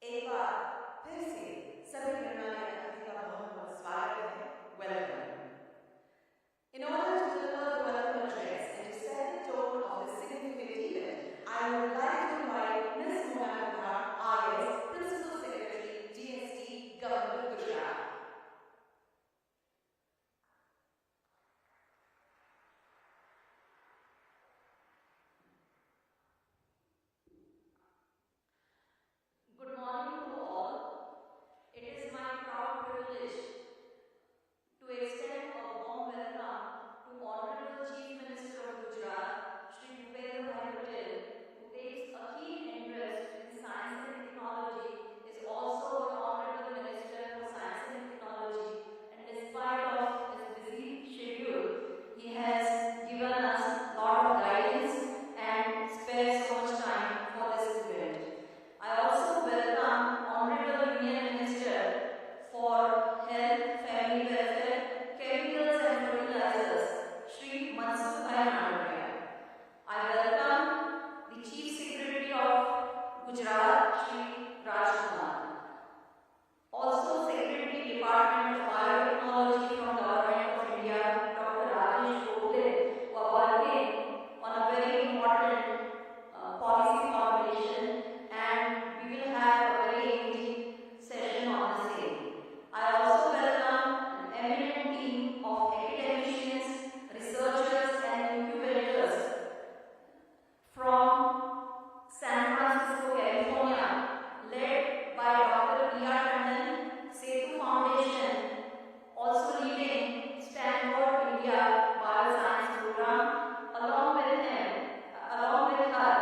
एक बार फिर से सभी गणमान्य अतिथि का बहुत बहुत स्वागत है. Welcome. In order to deliver the welcome address and to set the tone of this significant event, I would like to invite Ms. Mona Kumar, IS, Principal Secretary, DST, Government of Gujarat. Good morning to all. It is my proud privilege to extend a warm welcome to Honorable Chief Minister of Gujarat, Shri Bhupendra Bhai Patel, who takes a keen interest in science and technology, is also an Honorable Minister for Science and Technology, and despite of his busy schedule, he has given us a lot of guidance and spared so much time for this event. I also welcome Honorable Union Minister for Health, Family Welfare, Chemicals and Fertilizers, Shri Mansukh Bhai Mandoria. I welcome the Chief Secretary of Gujarat, Shri Rajkumar. Also Secretary Department of Biotechnology from Government of India, Dr. Rajesh Gokhale, who are working on a very important policy formulation, and we will have a very engaging session on the same. I also welcome an eminent team of academicians, researchers and incubators from San Francisco, California, led by Dr. P.R. Tandon, Setu Foundation, also leading Stanford India Bioscience Program, along with her,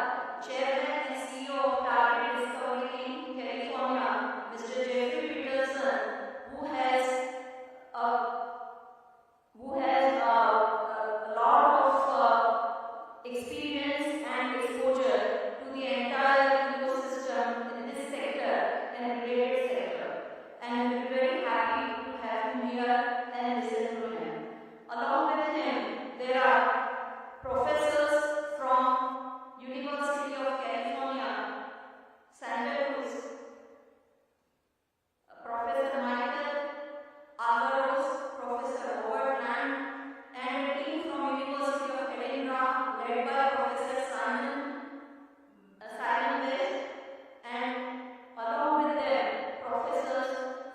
Chairman and CEO of Target Discovery in California, Mr. Jeffrey Peterson, who has a lot of experience and exposure to the entire ecosystem in this sector and related sector. And we're very happy to have him here and listen to him. Along with him, there are professors from University of California, Santa Cruz, Professor Michael Alvaros, Professor Robert Land, and a team from University of Edinburgh led by Professor Simon West, and along with them, professors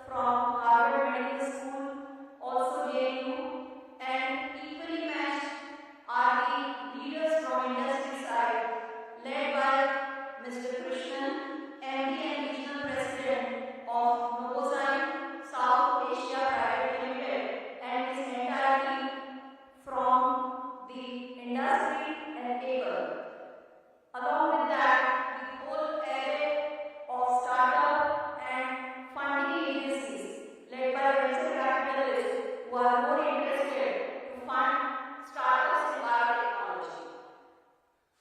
from Harvard Medical School, also JNU, and equally matched are the leaders from industry side, led by Mr. Krishnan, MD and Regional President of Novozyme South Asia Private Limited, and his entire team from the industry and able. Along with that, the whole array of startup and funding agencies led by venture capitalists who are more interested to fund startups in biotechnology.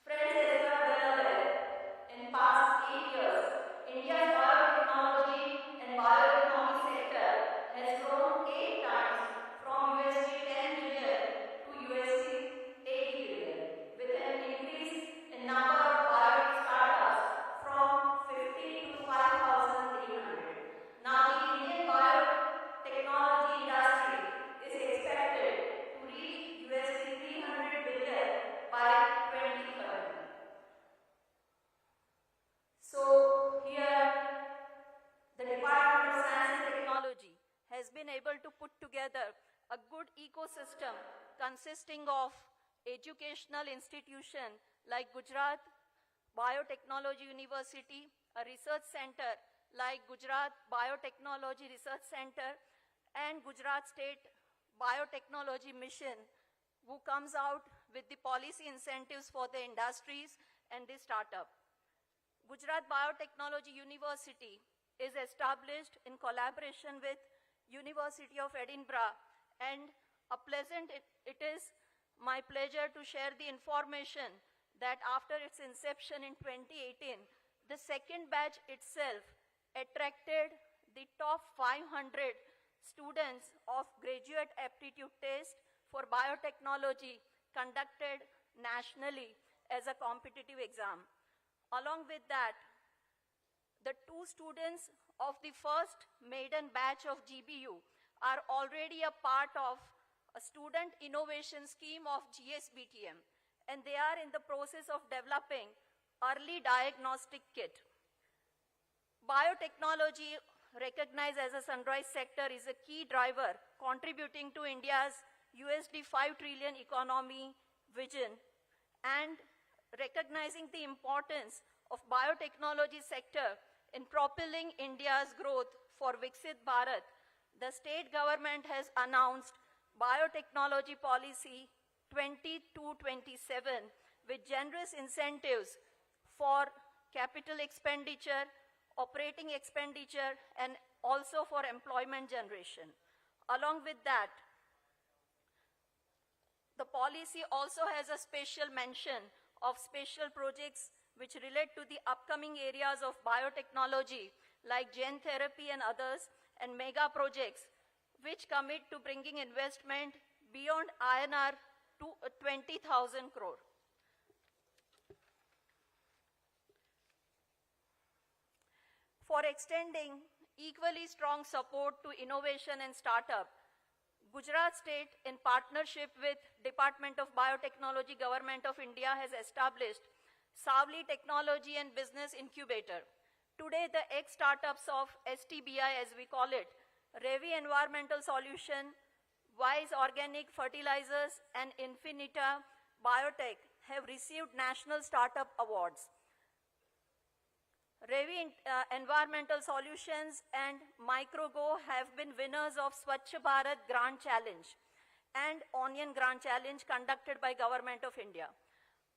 Friends, as you are well aware, in past 8 years, India's biotechnology and bioeconomy sector has grown 8 times from $10 billion to $80 billion, with an increase in number of biotech startups from 50 to 5,300. Now, the Indian biotechnology industry is expected to reach $300 billion by 2030. So here, the Department of Science and Technology has been able to put together a good ecosystem consisting of educational institution like Gujarat Biotechnology University, a research center like Gujarat Biotechnology Research Center, and Gujarat State Biotechnology Mission, who comes out with the policy incentives for the industries and the startup. Gujarat Biotechnology University is established in collaboration with University of Edinburgh, and it is my pleasure to share the information that after its inception in 2018, the second batch itself attracted the top 500 students of graduate aptitude test for biotechnology conducted nationally as a competitive exam. Along with that, The 2 students of the first maiden batch of GBU are already a part of a student innovation scheme of GSBTM, and they are in the process of developing early diagnostic kit. Biotechnology, recognized as a sunrise sector, is a key driver contributing to India's USD 5 trillion economy vision, and recognizing the importance of biotechnology sector in propelling India's growth for Viksit Bharat, the state government has announced Biotechnology Policy 22-27 with generous incentives for capital expenditure, operating expenditure, and also for employment generation. Along with that, the policy also has a special mention of special projects which relate to the upcoming areas of biotechnology like gene therapy and others, and mega projects which commit to bringing investment beyond INR 20,000 crore. For extending equally strong support to innovation and startup, Gujarat State, in partnership with Department of Biotechnology, Government of India, has established Savli Technology and Business Incubator. Today, the ex-startups of STBI, as we call it, Revi Environmental Solution, Wise Organic Fertilizers, and Infinita Biotech have received national startup awards. Revi Environmental Solutions and MicroGo have been winners of Swachh Bharat Grand Challenge and Onion Grand Challenge conducted by Government of India.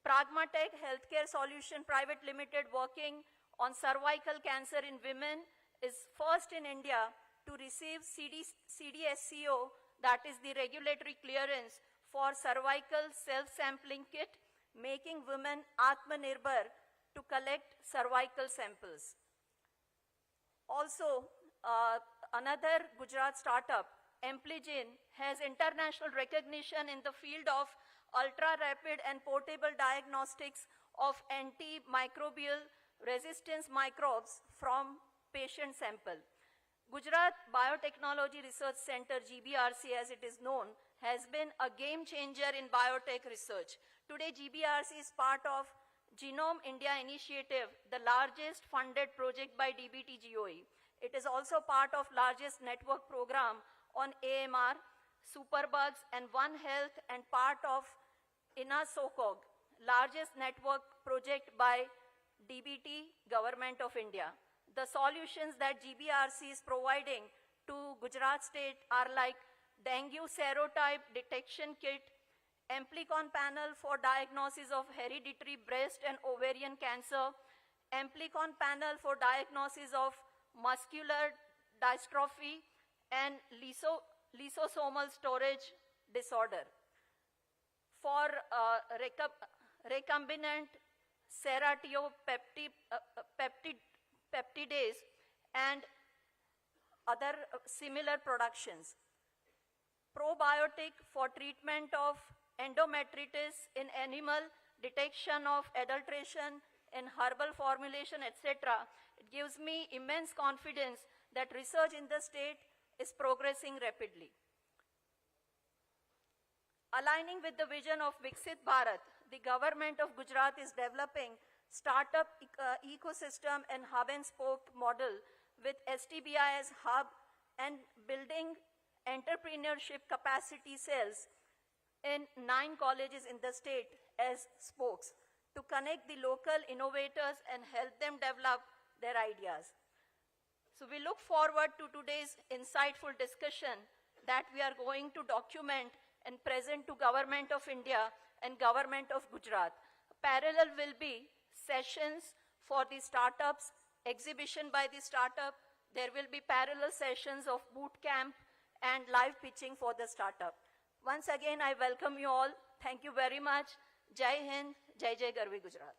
Pragmatech Healthcare Solution Private Limited, working on cervical cancer in women, is first in India to receive CDSCO, that is the regulatory clearance for cervical self-sampling kit, making women Atmanirbhar to collect cervical samples. Also, another Gujarat startup, Ampligen, has international recognition in the field of ultra-rapid and portable diagnostics of antimicrobial resistance microbes from patient sample. Gujarat Biotechnology Research Center, GBRC as it is known, has been a game changer in biotech research. Today, GBRC is part of Genome India Initiative, the largest funded project by DBT-GOE. It is also part of largest network program on AMR, superbugs, and One Health, and part of INASOCOG, largest network project by DBT, Government of India. The solutions that GBRC is providing to Gujarat State are like dengue serotype detection kit, Amplicon panel for diagnosis of hereditary breast and ovarian cancer, Amplicon panel for diagnosis of muscular dystrophy and lysosomal storage disorder. For recombinant serotiopeptidase and other similar productions. Probiotic for treatment of endometritis in animal, detection of adulteration in herbal formulation, etc. It gives me immense confidence that research in the state is progressing rapidly. Aligning with the vision of Viksit Bharat, the government of Gujarat is developing startup ecosystem and hub and spoke model with STBI as hub and building entrepreneurship capacity cells in 9 colleges in the state as spokes to connect the local innovators and help them develop their ideas. So we look forward to today's insightful discussion that we are going to document and present to Government of India and Government of Gujarat. Parallel will be sessions for the startups, exhibition by the startup. There will be parallel sessions of boot camp and live pitching for the startup. Once again, I welcome you all. Thank you very much. Jai Hind, Jai Jai Garvi Gujarat.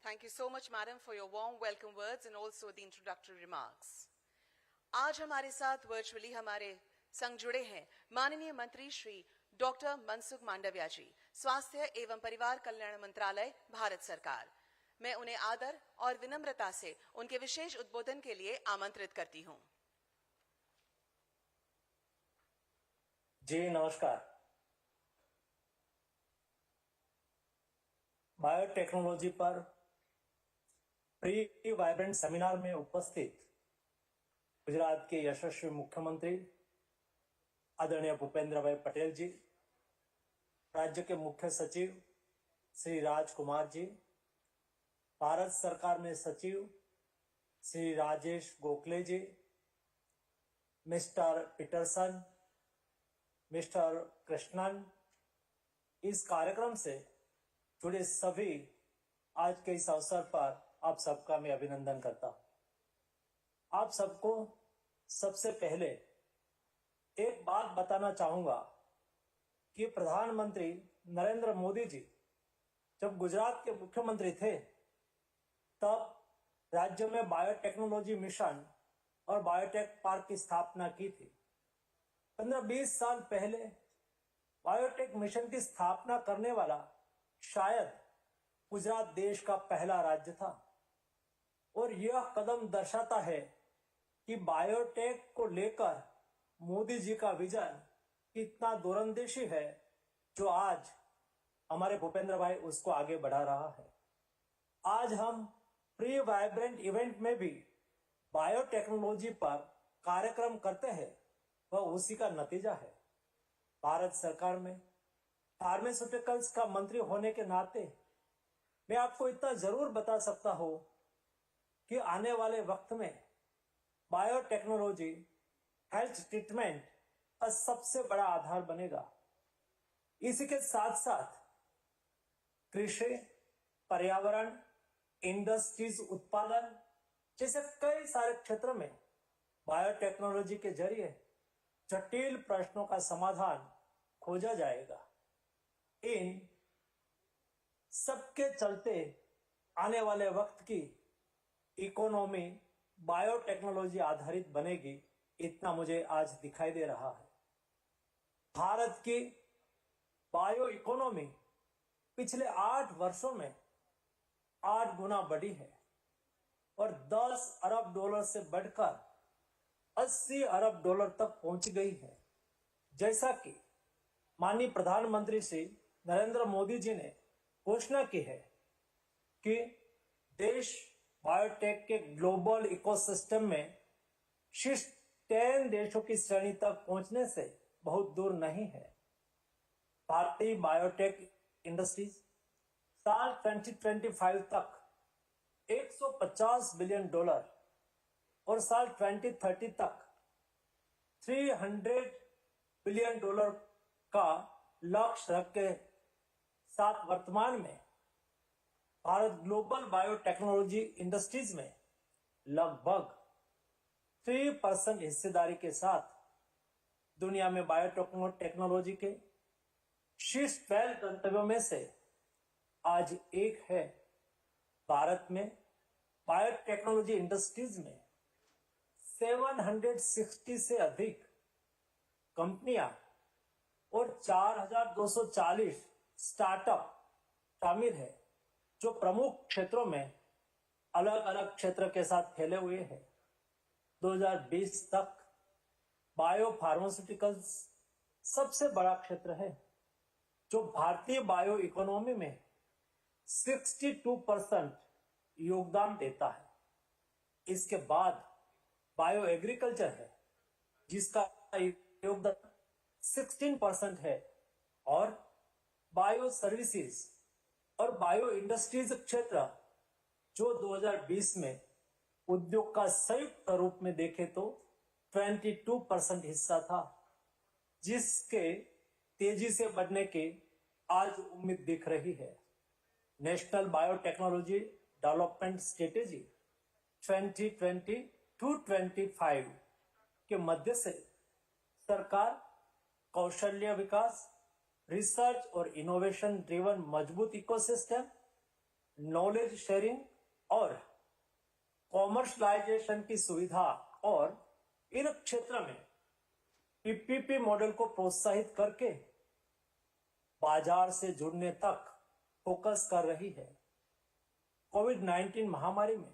Thank you so much, madam, for your warm welcome words and also the introductory remarks. आज हमारे साथ virtually हमारे संग जुड़े हैं माननीय मंत्री Shri doctor Mansukh Mandaviya जी, स्वास्थ्य एवं परिवार कल्याण मंत्रालय, भारत सरकार। मैं उन्हें आदर और विनम्रता से उनके विशेष उद्बोधन के लिए आमंत्रित करती हूं। जी नमस्कार। बायोटेक्नोलॉजी पर प्री वाइब्रेंट सेमिनार में उपस्थित गुजरात के यशस्वी मुख्यमंत्री आदरणीय भूपेंद्र भाई पटेल जी, राज्य के मुख्य सचिव श्री राजकुमार जी, भारत सरकार में सचिव श्री राजेश गोखले जी, मिस्टर पीटरसन, मिस्टर कृष्णन, इस कार्यक्रम से जुड़े सभी आज के इस अवसर पर आप सबका मैं अभिनंदन करता हूं। आप सबको सबसे पहले एक बात बताना चाहूंगा कि प्रधानमंत्री नरेंद्र मोदी जी जब गुजरात के मुख्यमंत्री थे तब राज्य में बायोटेक्नोलॉजी मिशन और बायोटेक पार्क की स्थापना की थी। 15-20 साल पहले बायोटेक मिशन की स्थापना करने वाला शायद गुजरात देश का पहला राज्य था और यह कदम दर्शाता है कि बायोटेक को लेकर मोदी जी का विजन कितना दूरंदेशी है, जो आज हमारे भूपेंद्र भाई उसको आगे बढ़ा रहा है। आज हम प्री वाइब्रेंट इवेंट में भी बायोटेक्नोलॉजी पर कार्यक्रम करते हैं, वह उसी का नतीजा है। भारत सरकार में फार्मास्यूटिकल्स का मंत्री होने के नाते मैं आपको इतना जरूर बता सकता हूं कि आने वाले वक्त में बायोटेक्नोलॉजी हेल्थ ट्रीटमेंट का सबसे बड़ा आधार बनेगा। इसी के साथ साथ कृषि, पर्यावरण, इंडस्ट्रीज, उत्पादन जैसे कई सारे क्षेत्र में बायोटेक्नोलॉजी के जरिए जटिल प्रश्नों का समाधान खोजा जाएगा। इन सबके चलते आने वाले वक्त की इकोनॉमी बायोटेक्नोलॉजी आधारित बनेगी, इतना मुझे आज दिखाई दे रहा है। भारत की बायो इकोनॉमी पिछले 8 वर्षों में 8 गुना बढ़ी है और 10 अरब डॉलर से बढ़कर 80 अरब डॉलर तक पहुंच गई है। जैसा कि माननीय प्रधानमंत्री श्री नरेंद्र मोदी जी ने घोषणा की है कि देश बायोटेक के ग्लोबल इकोसिस्टम में शीर्ष 10 देशों की श्रेणी तक पहुंचने से बहुत दूर नहीं है। भारतीय बायोटेक इंडस्ट्रीज साल 2025 तक 150 बिलियन डॉलर और साल 2030 तक 300 बिलियन डॉलर का लक्ष्य रख के साथ वर्तमान में भारत ग्लोबल बायोटेक्नोलॉजी इंडस्ट्रीज में लगभग 3% हिस्सेदारी के साथ दुनिया में बायोटेक्नोलॉजी के शीर्ष 12 गंतव्यों में से आज एक है। भारत में बायोटेक्नोलॉजी इंडस्ट्रीज में 760 से अधिक कंपनियां और 4240 स्टार्टअप शामिल है, जो प्रमुख क्षेत्रों में अलग अलग क्षेत्र के साथ फैले हुए हैं। 2020 तक बायो फार्मास्यूटिकल्स सबसे बड़ा क्षेत्र है, जो भारतीय बायो इकोनॉमी में 62% योगदान देता है। इसके बाद बायो एग्रीकल्चर है, जिसका योगदान 16% है, और बायो सर्विसेज और बायो इंडस्ट्रीज क्षेत्र, जो 2020 में उद्योग का संयुक्त रूप में देखे तो 22% हिस्सा था, जिसके तेजी से बढ़ने की आज उम्मीद दिख रही है। नेशनल बायोटेक्नोलॉजी डेवलपमेंट स्ट्रेटेजी 2020-25 के मध्य से सरकार कौशल्य विकास, रिसर्च और इनोवेशन ड्रिवन मजबूत इकोसिस्टम, नॉलेज शेयरिंग और कॉमर्शलाइजेशन की सुविधा और इन क्षेत्र में पीपीपी मॉडल को प्रोत्साहित करके बाजार से जुड़ने तक फोकस कर रही है। कोविड-19 महामारी में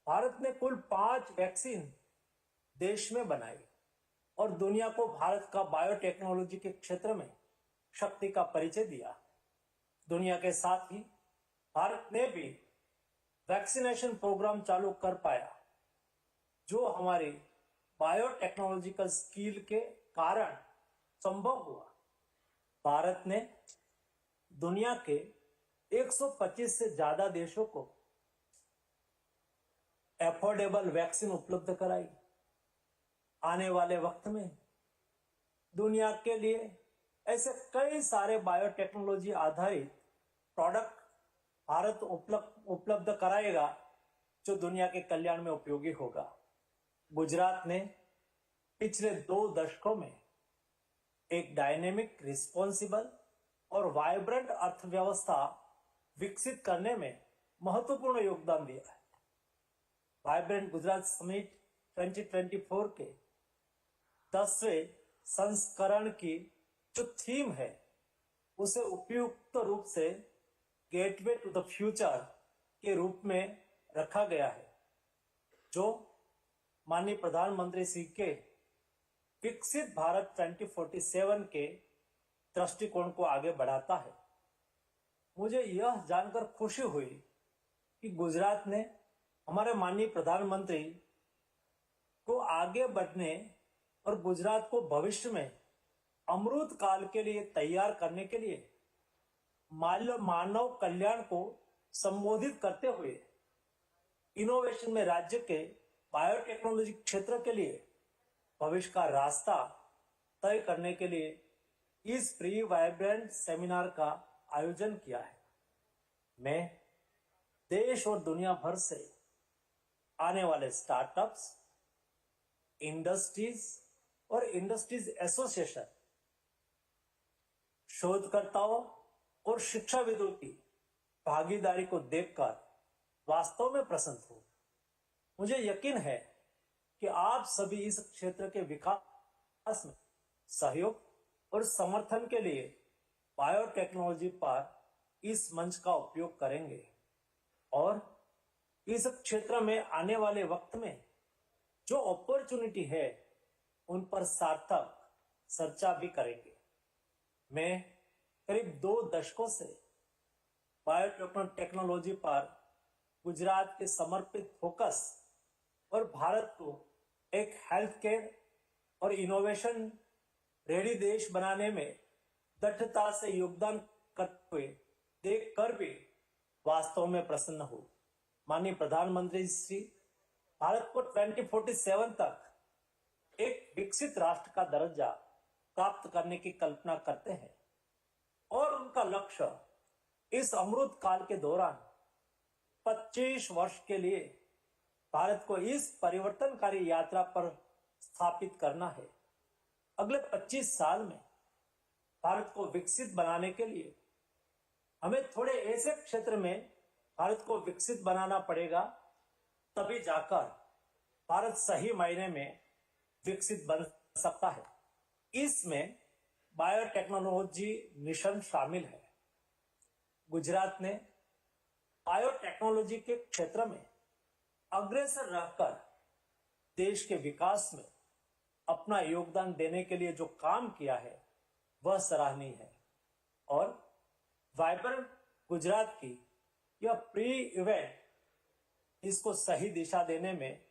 भारत ने कुल 5 वैक्सीन देश में बनाई और दुनिया को भारत का बायोटेक्नोलॉजी के क्षेत्र में शक्ति का परिचय दिया। दुनिया के साथ ही भारत ने भी वैक्सीनेशन प्रोग्राम चालू कर पाया, जो हमारी बायोटेक्नोलॉजिकल स्किल के कारण संभव हुआ। भारत ने दुनिया के 125 से ज्यादा देशों को एफोर्डेबल वैक्सीन उपलब्ध कराई। आने वाले वक्त में दुनिया के लिए ऐसे कई सारे बायोटेक्नोलॉजी आधारित प्रोडक्ट भारत उपलब्ध कराएगा, जो दुनिया के कल्याण में उपयोगी होगा। गुजरात ने पिछले 2 दशकों में एक डायनेमिक, रिस्पॉन्सिबल और वाइब्रेंट अर्थव्यवस्था विकसित करने में महत्वपूर्ण योगदान दिया है। वाइब्रेंट गुजरात समिट 2024 के 10वें संस्करण की जो थीम है, उसे उपयुक्त रूप से गेटवे टू द फ्यूचर के रूप में रखा गया है, जो माननीय प्रधानमंत्री श्री के विकसित भारत 2047 के दृष्टिकोण को आगे बढ़ाता है। मुझे यह जानकर खुशी हुई कि गुजरात ने हमारे माननीय प्रधानमंत्री को आगे बढ़ने और गुजरात को भविष्य में अमृत काल के लिए तैयार करने के लिए मानव कल्याण को संबोधित करते हुए इनोवेशन में राज्य के बायोटेक्नोलॉजी क्षेत्र के लिए भविष्य का रास्ता तय करने के लिए इस प्री वाइब्रेंट सेमिनार का आयोजन किया है। मैं देश और दुनिया भर से आने वाले स्टार्टअप्स, इंडस्ट्रीज और इंडस्ट्रीज एसोसिएशन, शोधकर्ताओं और शिक्षाविदों की भागीदारी को देखकर वास्तव में प्रसन्न हूं। मुझे यकीन है कि आप सभी इस क्षेत्र के विकास में सहयोग और समर्थन के लिए बायोटेक्नोलॉजी पर इस मंच का उपयोग करेंगे और इस क्षेत्र में आने वाले वक्त में जो अपॉर्चुनिटी है, उन पर सार्थक चर्चा भी करेंगे। मैं करीब 2 दशकों से बायोटेक्नोलॉजी पर गुजरात के समर्पित फोकस और भारत को एक हेल्थ केयर और इनोवेशन रेडी देश बनाने में दृढ़ता से योगदान करते हुए देखकर भी वास्तव में प्रसन्न हूं। माननीय प्रधानमंत्री श्री भारत को 2047 तक एक विकसित राष्ट्र का दर्जा प्राप्त करने की कल्पना करते हैं और उनका लक्ष्य इस अमृत काल के दौरान 25 वर्ष के लिए भारत को इस परिवर्तनकारी यात्रा पर स्थापित करना है। अगले 25 साल में भारत को विकसित बनाने के लिए हमें थोड़े ऐसे क्षेत्र में भारत को विकसित बनाना पड़ेगा, तभी जाकर भारत सही मायने में विकसित बन सकता है। इसमें बायोटेक्नोलॉजी मिशन शामिल है। गुजरात ने बायोटेक्नोलॉजी के क्षेत्र में अग्रसर रहकर देश के विकास में अपना योगदान देने के लिए जो काम किया है, वह सराहनीय है और वाइब्रेंट गुजरात की यह प्री इवेंट इसको सही दिशा देने में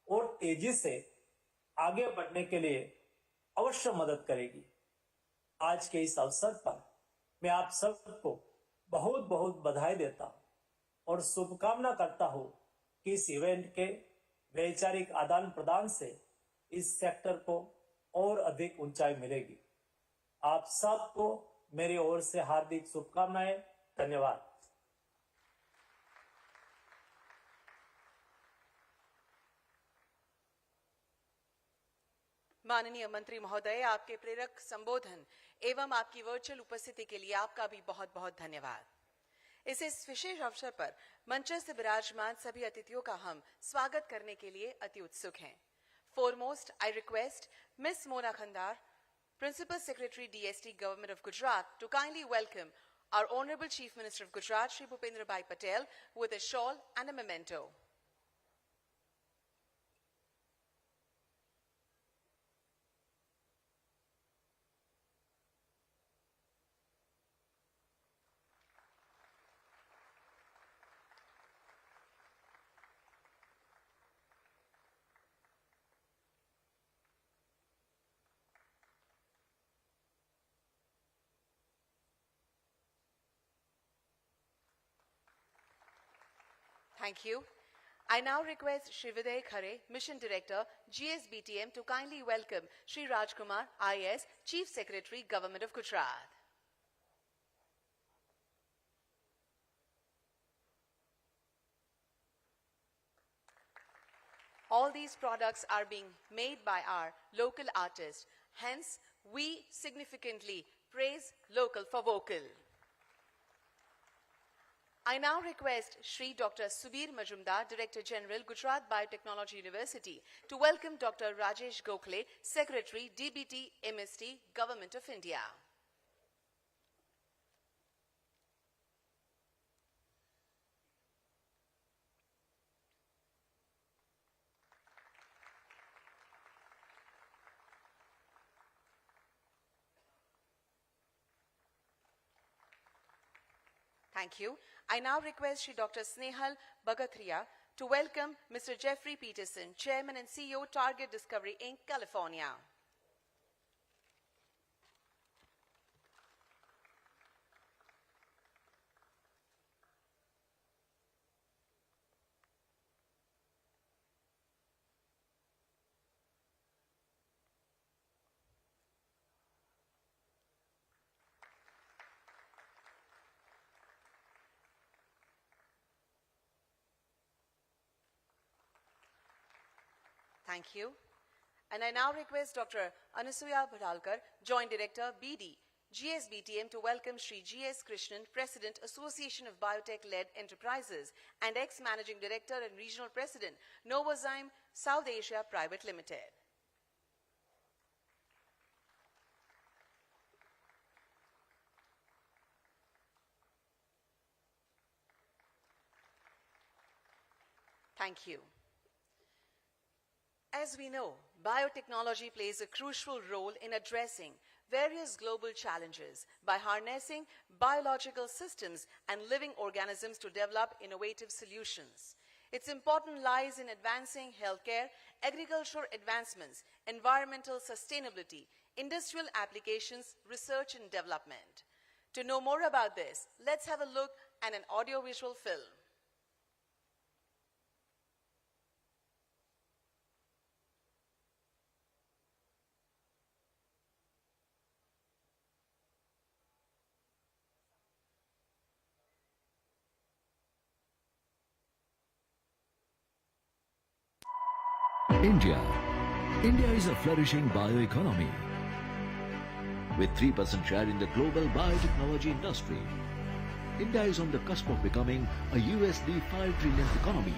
और तेजी से आगे बढ़ने के लिए अवश्य मदद करेगी। आज के इस अवसर पर मैं आप सबको बहुत बहुत बधाई देता हूं और शुभकामना करता हूं कि इस इवेंट के वैचारिक आदान प्रदान से इस सेक्टर को और अधिक ऊंचाई मिलेगी। आप सबको मेरी ओर से हार्दिक शुभकामनाएं। धन्यवाद। माननीय मंत्री महोदय, आपके प्रेरक संबोधन एवं आपकी वर्चुअल उपस्थिति के लिए आपका भी बहुत बहुत धन्यवाद। इस विशेष अवसर पर मंच से विराजमान सभी अतिथियों का हम स्वागत करने के लिए अति उत्सुक हैं। Foremost, I request Miss Mona Khandar Principal Secretary DST Government of Gujarat to kindly welcome our Honorable Chief Minister of Gujarat, Shri Bhupendra Bhai Patel, with a shawl and a memento. Thank you. I now request Shri Viday Khare, Mission Director, GSBTM, to kindly welcome Shri Rajkumar, IS, Chief Secretary, Government of Gujarat. All these products are being made by our local artists. Hence, we significantly praise local for vocal. I now request Shri Dr. Subir Majumdar, Director General, Gujarat Biotechnology University, to welcome Dr. Rajesh Gokhale, Secretary, DBT, MST, Government of India. Thank you. I now request Shri Dr. Snehal Bagathria to welcome Mr. Jeffrey Peterson, Chairman and CEO, Target Discovery Inc., California. Thank you. And I now request Dr. Anasuya Bhadalkar, Joint Director, BD, GSBTM, to welcome Shri G.S. Krishnan, President, Association of Biotech-Led Enterprises, and ex-Managing Director and Regional President, Novozyme South Asia Private Limited. Thank you. As we know, biotechnology plays a crucial role in addressing various global challenges by harnessing biological systems and living organisms to develop innovative solutions. Its importance lies in advancing healthcare, agricultural advancements, environmental sustainability, industrial applications, research and development. To know more about this, let's have a look at an audiovisual film. India. India is a flourishing bioeconomy with 3% share in the global biotechnology industry. India is on the cusp of becoming a USD 5 trillion economy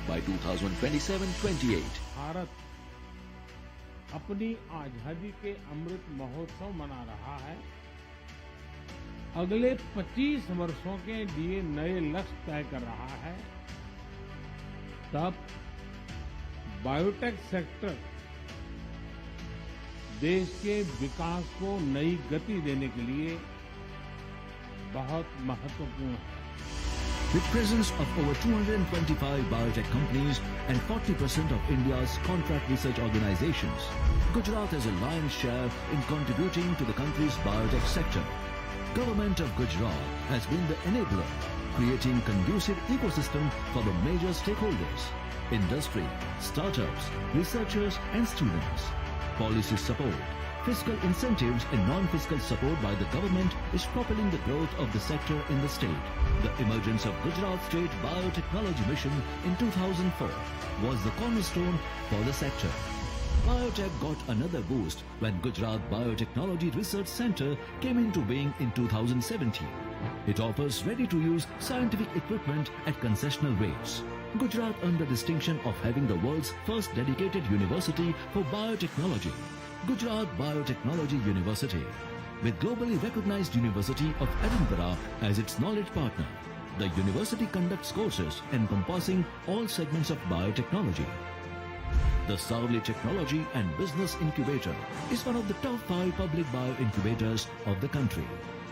by 2027-28. Bharat अपनी आजादी के अमृत महोत्सव मना रहा है। अगले 25 वर्षों के लिए नए लक्ष्य तय कर रहा है। तब बायोटेक सेक्टर देश के विकास को नई गति देने के लिए बहुत महत्वपूर्ण है। With presence of over 225 biotech companies and 40% of India's contract research organizations, Gujarat has a lion's share in contributing to the country's biotech sector. Government of Gujarat has been the enabler, creating conducive ecosystem for the major stakeholders: industry, startups, researchers and students. Policy support, fiscal incentives and non-fiscal support by the government is propelling the growth of the sector in the state. The emergence of Gujarat State Biotechnology Mission in 2004 was the cornerstone for the sector. Biotech got another boost when Gujarat Biotechnology Research Centre came into being in 2017. It offers ready-to-use scientific equipment at concessional rates. Gujarat earned the distinction of having the world's first dedicated university for biotechnology. Gujarat Biotechnology University. With globally recognized University of Edinburgh as its knowledge partner, the university conducts courses encompassing all segments of biotechnology. The Savli Technology and Business Incubator is one of the top 5 public bio-incubators of the country,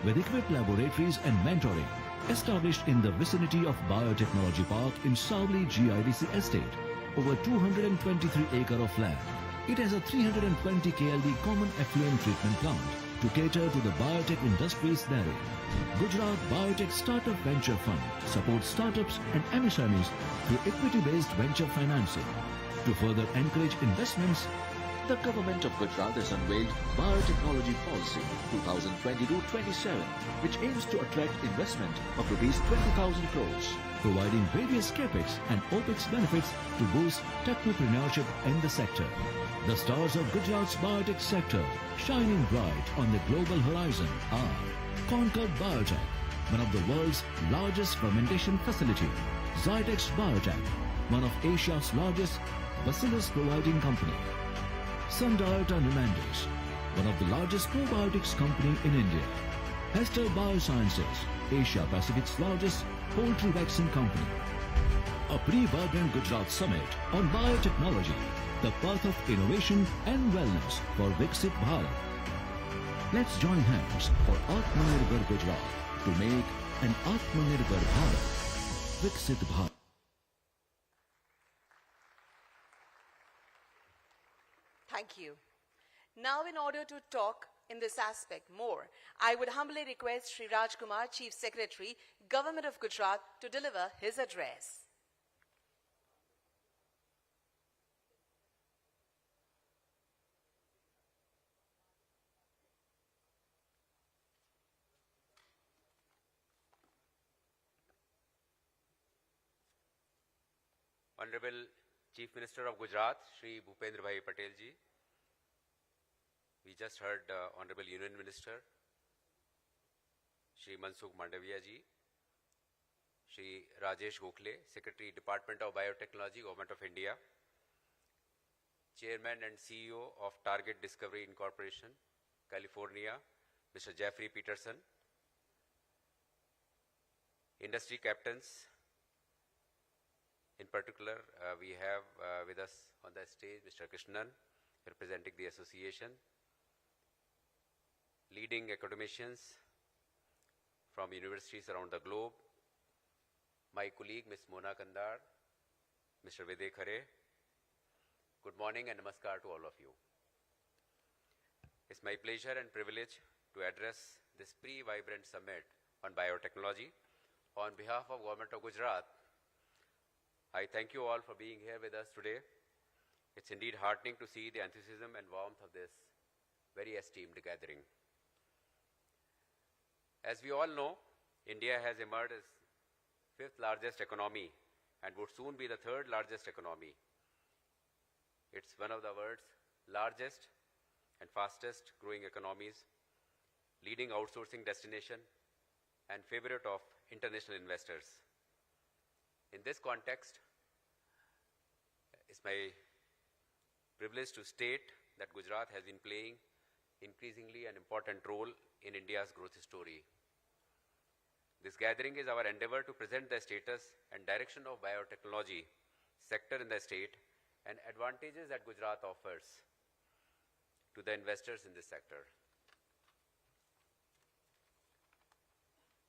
with equipped laboratories and mentoring established in the vicinity of Biotechnology Park in Savli GIDC Estate, over 223 acres of land. It has a 320 KLD common effluent treatment plant to cater to the biotech industries therein. Gujarat Biotech Startup Venture Fund supports startups and MSMEs through equity-based venture financing. To further encourage investments, The government of Gujarat has unveiled Biotechnology Policy 2022-27, which aims to attract investment of rupees 20,000 crores. providing various capex and opex benefits to boost technopreneurship in the sector. The stars of Gujarat's biotech sector shining bright on the global horizon are Concord Biotech, one of the world's largest fermentation facility; Zytex Biotech, one of Asia's largest bacillus providing company; Sundiata Nemandes, one of the largest probiotics company in India; Hester Biosciences, Asia Pacific's largest poultry vaccine company. A pre-vibrant Gujarat Summit on biotechnology, the path of innovation and wellness for Viksit Bharat. Let's join hands for Atmanirbhar Gujarat to make an Atmanirbhar Bharat. Viksit Bharat. Thank you. Now, in order to talk in this aspect more, I would humbly request Sri Raj Kumar, Chief Secretary, Government of Gujarat, to deliver his address. Honorable Chief Minister of Gujarat, Shri Bhupendra Bhai Patel ji. We just heard Honorable Union Minister, Shri Mansukh Mandaviya ji, Shri Rajesh Gokhale, Secretary, Department of Biotechnology, Government of India, Chairman and CEO of Target Discovery Incorporation, California, Mr. Jeffrey Peterson, industry captains. In particular, we have with us on the stage Mr. Krishnan, representing the association, leading academicians from universities around the globe, my colleague Ms. Mona Kandar, Mr. Vivek Khare. Good morning and namaskar to all of you. It's my pleasure and privilege to address this pre-vibrant summit on biotechnology. On behalf of Government of Gujarat, I thank you all for being here with us today. It's indeed heartening to see the enthusiasm and warmth of this very esteemed gathering. As we all know, India has emerged as fifth largest economy and would soon be the third largest economy. It's one of the world's largest and fastest growing economies, leading outsourcing destination and favorite of international investors. In this context, it's my privilege to state that Gujarat has been playing increasingly an important role in India's growth story. This gathering is our endeavor to present the status and direction of biotechnology sector in the state and advantages that Gujarat offers to the investors in this sector.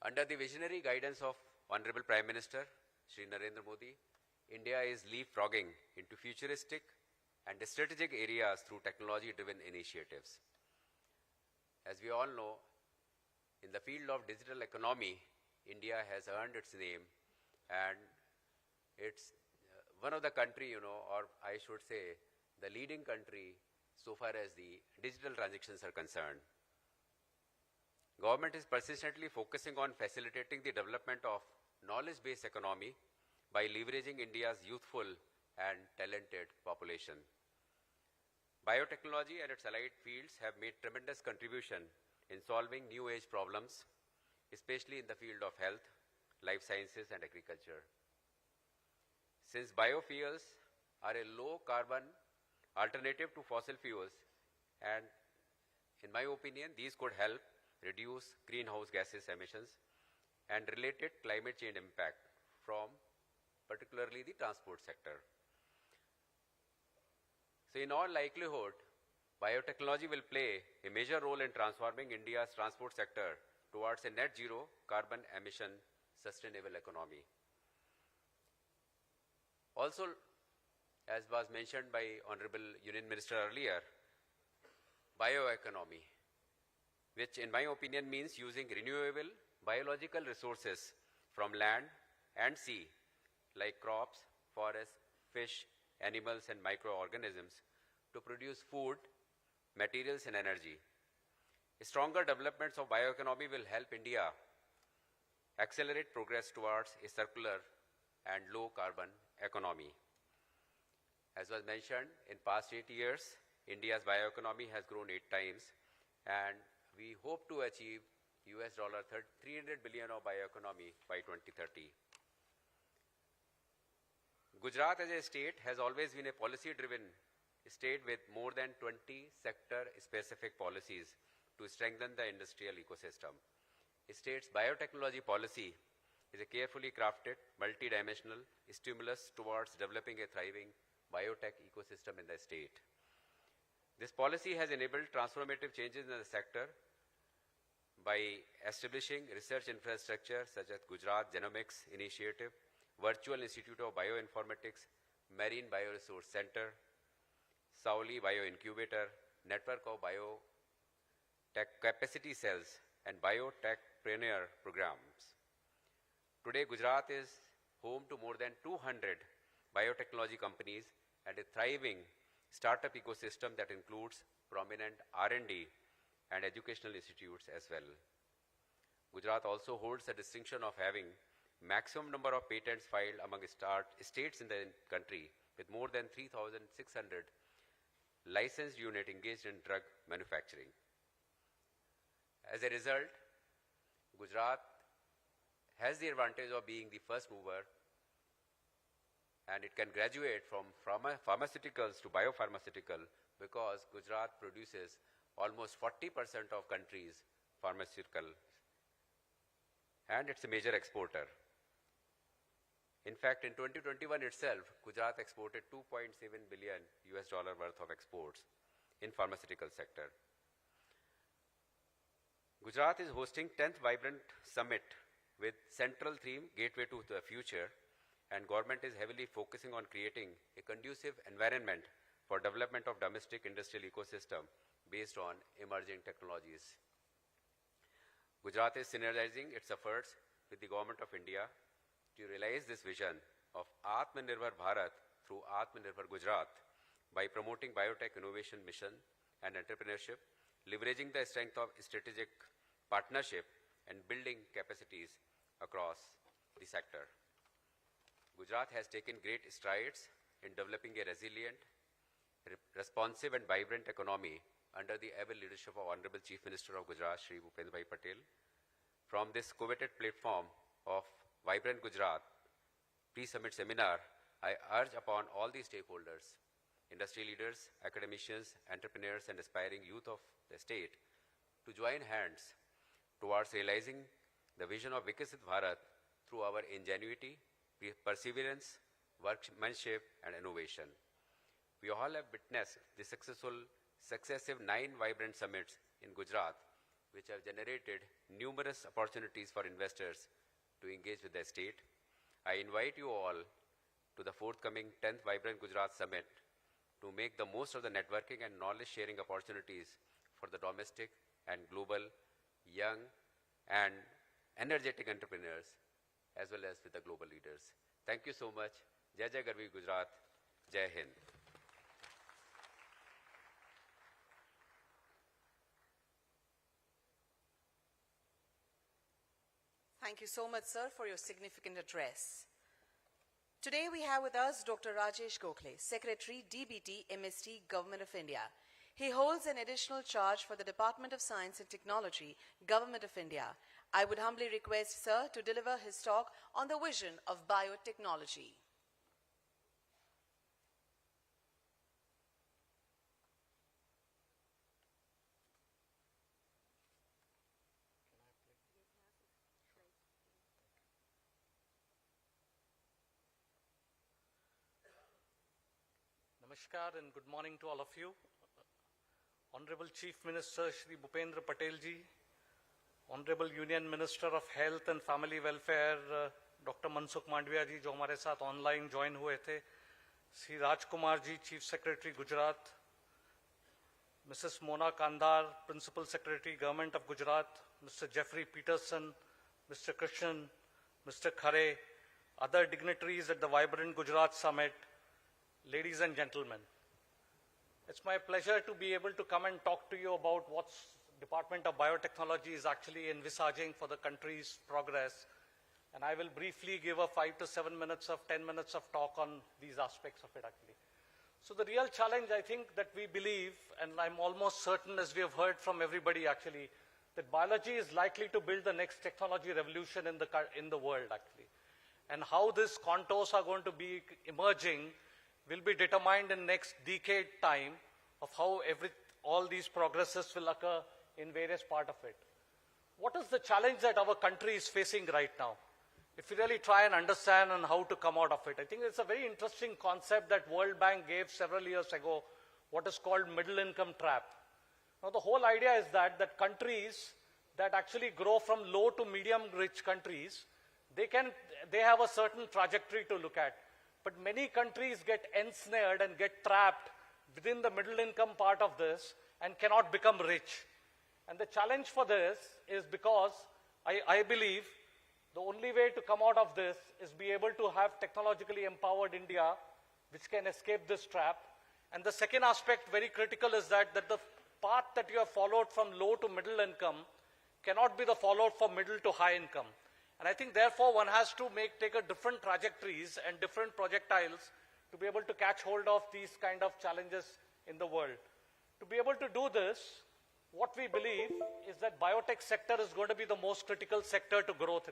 Under the visionary guidance of Honorable Prime Minister Shri Narendra Modi, India is leapfrogging into futuristic and strategic areas through technology-driven initiatives. As we all know, in the field of digital economy, India has earned its name, and it's one of the country, or I should say, the leading country so far as the digital transactions are concerned. Government is persistently focusing on facilitating the development of knowledge-based economy by leveraging India's youthful and talented population. Biotechnology and its allied fields have made tremendous contribution in solving new age problems, especially in the field of health, life sciences, and agriculture. Since biofuels are a low carbon alternative to fossil fuels And in my opinion, these could help reduce greenhouse gases emissions and related climate change impact from particularly the transport sector. So in all likelihood, biotechnology will play a major role in transforming India's transport sector towards a net zero carbon emission sustainable economy. Also, as was mentioned by Honorable Union Minister earlier, bioeconomy, which in my opinion means using renewable biological resources from land and sea, like crops, forests, fish, animals, and microorganisms, to produce food, materials, and energy. Stronger developments of bioeconomy will help India accelerate progress towards a circular and low carbon economy. As was mentioned, in past 8 years, India's bioeconomy has grown 8 times, and we hope to achieve US $300 billion of bioeconomy by 2030. Gujarat as a state has always been a policy-driven state with more than 20 sector-specific policies to strengthen the industrial ecosystem. The state's biotechnology policy is a carefully crafted, multidimensional stimulus towards developing a thriving biotech ecosystem in the state. This policy has enabled transformative changes in the sector by establishing research infrastructure such as Gujarat Genomics Initiative, Virtual Institute of Bioinformatics, Marine Bioresource Center, Sauli Bioincubator, Network of Biotech Capacity Cells, and Biotechpreneur programs. Today, Gujarat is home to more than 200 biotechnology companies and a thriving startup ecosystem that includes prominent R&D and educational institutes as well. Gujarat also holds the distinction of having maximum number of patents filed among states in the country, with more than 3,600 licensed units engaged in drug manufacturing. As a result, Gujarat has the advantage of being the first mover, and it can graduate from pharmaceuticals to biopharmaceutical because Gujarat produces almost 40% of country's pharmaceuticals, and it's a major exporter. In fact, in 2021 itself, Gujarat exported $2.7 billion worth of exports in pharmaceutical sector. Gujarat is hosting 10th Vibrant Summit with central theme Gateway to the Future, and government is heavily focusing on creating a conducive environment for development of domestic industrial ecosystem based on emerging technologies. Gujarat is synergizing its efforts with the Government of India to realize this vision of Atmanirbhar Bharat through Atmanirbhar Gujarat by promoting biotech innovation mission and entrepreneurship, leveraging the strength of strategic partnership and building capacities across the sector. Gujarat has taken great strides in developing a resilient, responsive and vibrant economy under the able leadership of Honorable Chief Minister of Gujarat, Shri Bhupendra Bhai Patel. From this coveted platform of Vibrant Gujarat pre-summit seminar, I urge upon all the stakeholders, industry leaders, academicians, entrepreneurs, and aspiring youth of the state to join hands towards realizing the vision of Viksit Bharat through our ingenuity, perseverance, workmanship, and innovation. We all have witnessed the successive 9 vibrant summits in Gujarat, which have generated numerous opportunities for investors to engage with the state. I invite you all to the forthcoming 10th Vibrant Gujarat Summit to make the most of the networking and knowledge-sharing opportunities for the domestic and global young and energetic entrepreneurs, as well as with the global leaders. Thank you so much. Jai Jai Garvi Gujarat. Jai Hind. Thank you so much, sir, for your significant address. Today we have with us Dr. Rajesh Gokhale, Secretary, DBT, MST, Government of India. He holds an additional charge for the Department of Science and Technology, Government of India. I would humbly request, sir, to deliver his talk on the vision of biotechnology. Namaskar and good morning to all of you. Honorable Chief Minister Shri Bhupendra Patel ji, Honorable Union Minister of Health and Family Welfare Dr. Mansukh Mandviya ji, जो हमारे साथ online join हुए थे, Shri Rajkumar ji, Chief Secretary Gujarat, Mrs. Mona Kandar, Principal Secretary Government of Gujarat, Mr. Jeffrey Peterson, Mr. Krishnan, Mr. Khare, other dignitaries at the vibrant Gujarat Summit, ladies and gentlemen. It's my pleasure to be able to come and talk to you about what Department of Biotechnology is actually envisaging for the country's progress. And I will briefly give a 5 to 7 minutes of 10 minutes of talk on these aspects of it actually. So the real challenge I think that we believe, and I'm almost certain as we have heard from everybody actually, that biology is likely to build the next technology revolution in the world actually. And how these contours are going to be emerging will be determined in next decade time of how all these progresses will occur in various part of it. What is the challenge that our country is facing right now? If you really try and understand on how to come out of it, I think it's a very interesting concept that World Bank gave several years ago, what is called middle income trap. Now the whole idea is that countries that actually grow from low to medium rich countries, they have a certain trajectory to look at. But many countries get ensnared and get trapped within the middle income part of this and cannot become rich. And the challenge for this is because I believe the only way to come out of this is be able to have technologically empowered India, which can escape this trap. And the second aspect, very critical, is that the path that you have followed from low to middle income cannot be the followed for middle to high income. And I think therefore one has to take a different trajectories and different projectiles to be able to catch hold of these kind of challenges in the world. To be able to do this, what we believe is that biotech sector is going to be the most critical sector to growth.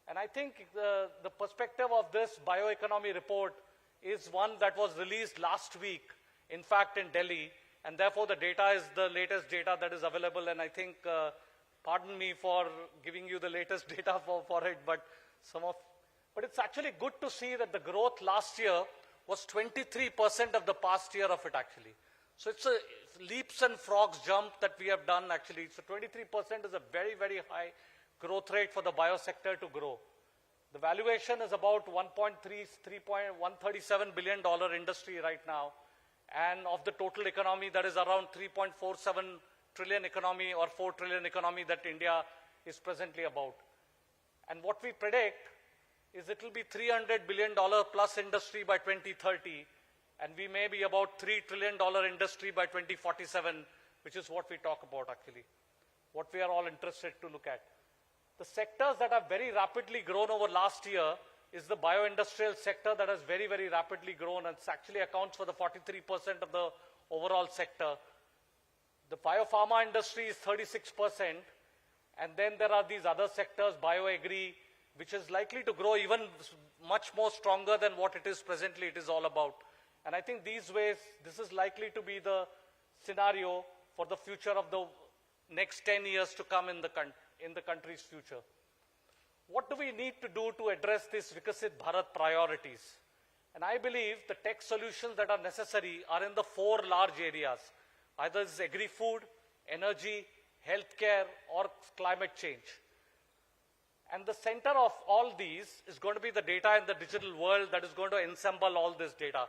And I think the perspective of this bioeconomy report is one that was released last week, in fact in Delhi, and therefore the data is the latest data that is available, and I think pardon me for giving you the latest data for it, but it's actually good to see that the growth last year was 23% of the past year of it actually. So it's a leaps and frogs jump that we have done actually. So 23% is a very, very high growth rate for the biosector to grow. The valuation is about $137 billion industry right now. And of the total economy, that is around 3.47 trillion economy or 4 trillion economy that India is presently about. And what we predict is it will be $300 billion plus industry by 2030, and we may be about $3 trillion industry by 2047, which is what we talk about actually, what we are all interested to look at. The sectors that have very rapidly grown over last year is the bio-industrial sector that has very, very rapidly grown, and it actually accounts for the 43% of the overall sector. The biopharma industry is 36%, and then there are these other sectors, bioagri, which is likely to grow even much more stronger than what it is presently, it is all about. And I think these ways, this is likely to be the scenario for the future of the next 10 years to come in the country's future. What do we need to do to address these Vikasit Bharat priorities? And I believe the tech solutions that are necessary are in the 4 large areas. Either it's agri-food, energy, healthcare, or climate change. And the center of all these is going to be the data in the digital world that is going to ensemble all this data.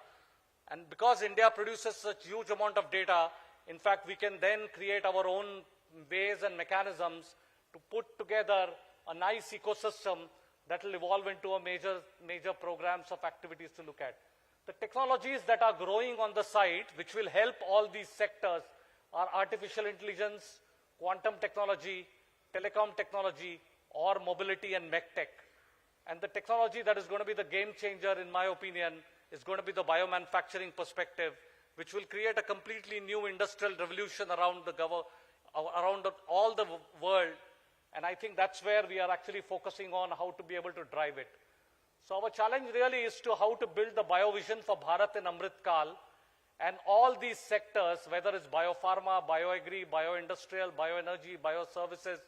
And because India produces such huge amount of data, in fact, we can then create our own ways and mechanisms to put together a nice ecosystem that will evolve into a major programs of activities to look at. The technologies that are growing on the site, which will help all these sectors, are artificial intelligence, quantum technology, telecom technology, or mobility and medtech. And the technology that is going to be the game changer, in my opinion, is going to be the biomanufacturing perspective, which will create a completely new industrial revolution around all the world. And I think that's where we are actually focusing on how to be able to drive it. So our challenge really is to how to build the biovision for Bharat in Amrit Kal, and all these sectors, whether it's biopharma, bioagri, bioindustrial, bioenergy, bioservices,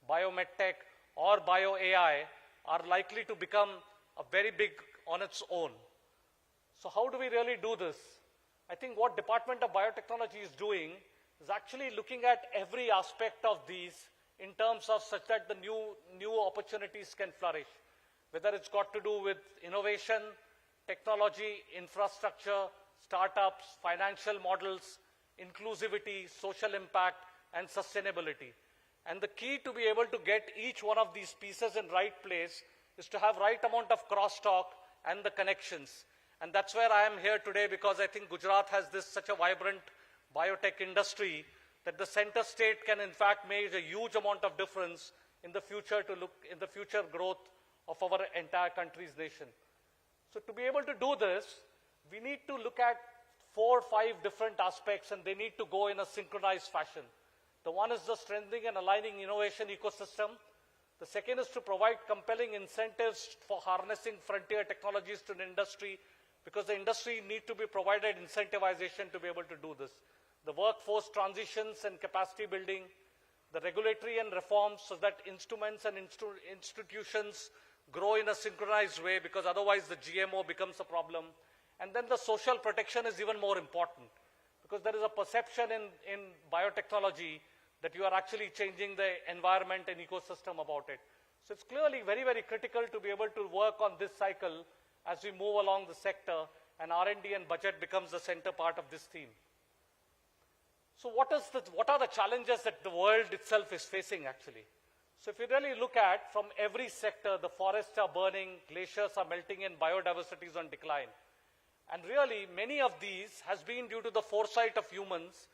biomedtech, or bio-AI, are likely to become a very big on its own. So how do we really do this? I think what Department of Biotechnology is doing is actually looking at every aspect of these in terms of such that the new opportunities can flourish, whether it's got to do with innovation, technology, infrastructure, startups, financial models, inclusivity, social impact, and sustainability. And the key to be able to get each one of these pieces in right place is to have right amount of crosstalk and the connections. And that's where I am here today, because I think Gujarat has such a vibrant biotech industry that the center state can in fact make a huge amount of difference in the future growth of our entire country's nation. So to be able to do this, we need to look at 4 or 5 different aspects, and they need to go in a synchronized fashion. The one is the strengthening and aligning innovation ecosystem. The second is to provide compelling incentives for harnessing frontier technologies to the industry, because the industry need to be provided incentivization to be able to do this. The workforce transitions and capacity building, the regulatory and reforms so that instruments and institutions grow in a synchronized way, because otherwise the GMO becomes a problem. And then the social protection is even more important, because there is a perception in biotechnology that you are actually changing the environment and ecosystem about it. So it's clearly very, very critical to be able to work on this cycle as we move along the sector, and R&D and budget becomes the center part of this theme. So what are the challenges that the world itself is facing actually? So if you really look at from every sector, the forests are burning, glaciers are melting, and biodiversity is on decline. And really, many of these has been due to the foresight of humans,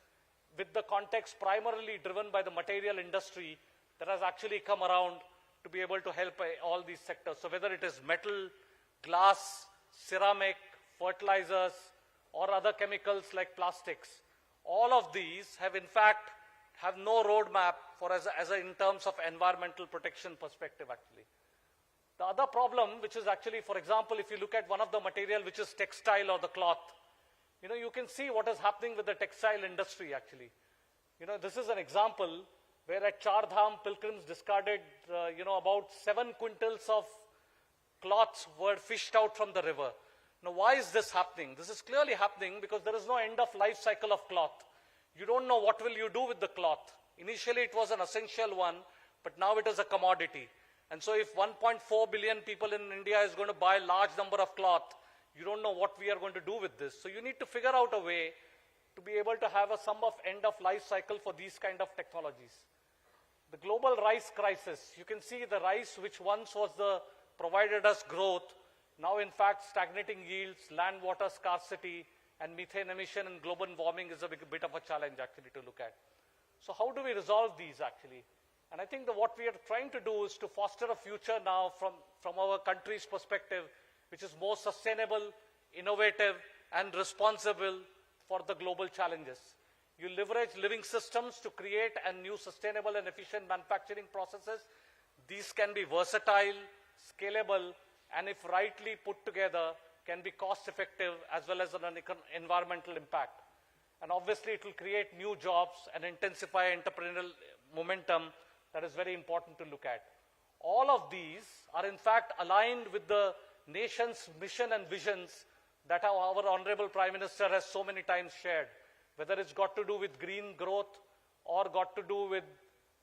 with the context primarily driven by the material industry that has actually come around to be able to help all these sectors. So whether it is metal, glass, ceramic, fertilizers, or other chemicals like plastics, all of these have in fact have no roadmap for in terms of environmental protection perspective actually. The other problem, which is actually, for example, if you look at one of the material which is textile or the cloth, you can see what is happening with the textile industry actually. This is an example where at Char Dham, pilgrims discarded, about 7 quintals of cloths were fished out from the river. Now, why is this happening? This is clearly happening because there is no end of life cycle of cloth. You don't know what will you do with the cloth. Initially, it was an essential one, but now it is a commodity. And so if 1.4 billion people in India is going to buy a large number of cloth, you don't know what we are going to do with this. So you need to figure out a way to be able to have a sum of end of life cycle for these kind of technologies. The global rice crisis, you can see the rice which once was provided us growth, now in fact stagnating yields, land water scarcity, and methane emission and global warming is a bit of a challenge actually to look at. So how do we resolve these actually? And I think that what we are trying to do is to foster a future now from our country's perspective, which is more sustainable, innovative, and responsible for the global challenges. You leverage living systems to create new sustainable and efficient manufacturing processes. These can be versatile, scalable, and if rightly put together, can be cost effective as well as an environmental impact. And obviously it will create new jobs and intensify entrepreneurial momentum that is very important to look at. All of these are in fact aligned with the nation's mission and visions that our Honorable Prime Minister has so many times shared, whether it's got to do with green growth or got to do with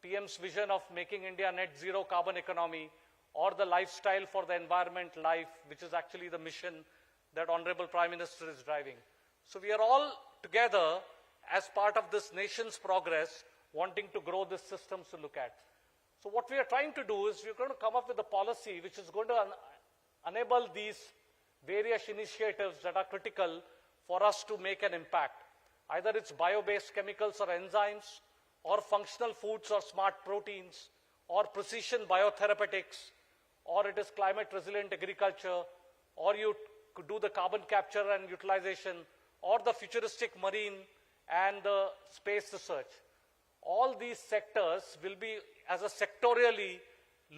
PM's vision of making India net zero carbon economy, or the lifestyle for the environment life, which is actually the mission that Honorable Prime Minister is driving. So we are all together as part of this nation's progress, wanting to grow these systems to look at. So what we are trying to do is we're going to come up with a policy which is going to enable these various initiatives that are critical for us to make an impact. Either it's bio-based chemicals or enzymes, or functional foods or smart proteins, or precision biotherapeutics, or it is climate resilient agriculture, or you could do the carbon capture and utilization, or the futuristic marine and the space research. All these sectors will be as a sectorially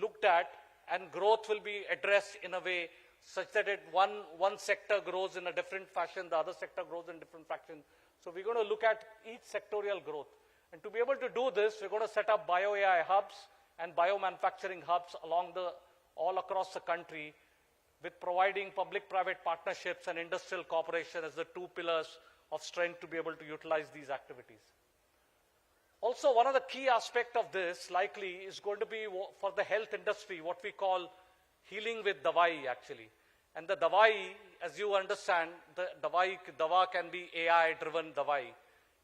looked at, and growth will be addressed in a way such that one sector grows in a different fashion, the other sector grows in different fashion. So we're going to look at each sectorial growth. And to be able to do this, we're going to set up bio-AI hubs and biomanufacturing hubs all across the country, with providing public-private partnerships and industrial cooperation as the 2 pillars of strength to be able to utilize these activities. Also, one of the key aspects of this likely is going to be for the health industry, what we call healing with dawai actually. And the dawai, as you understand, the dawa can be AI-driven dawai.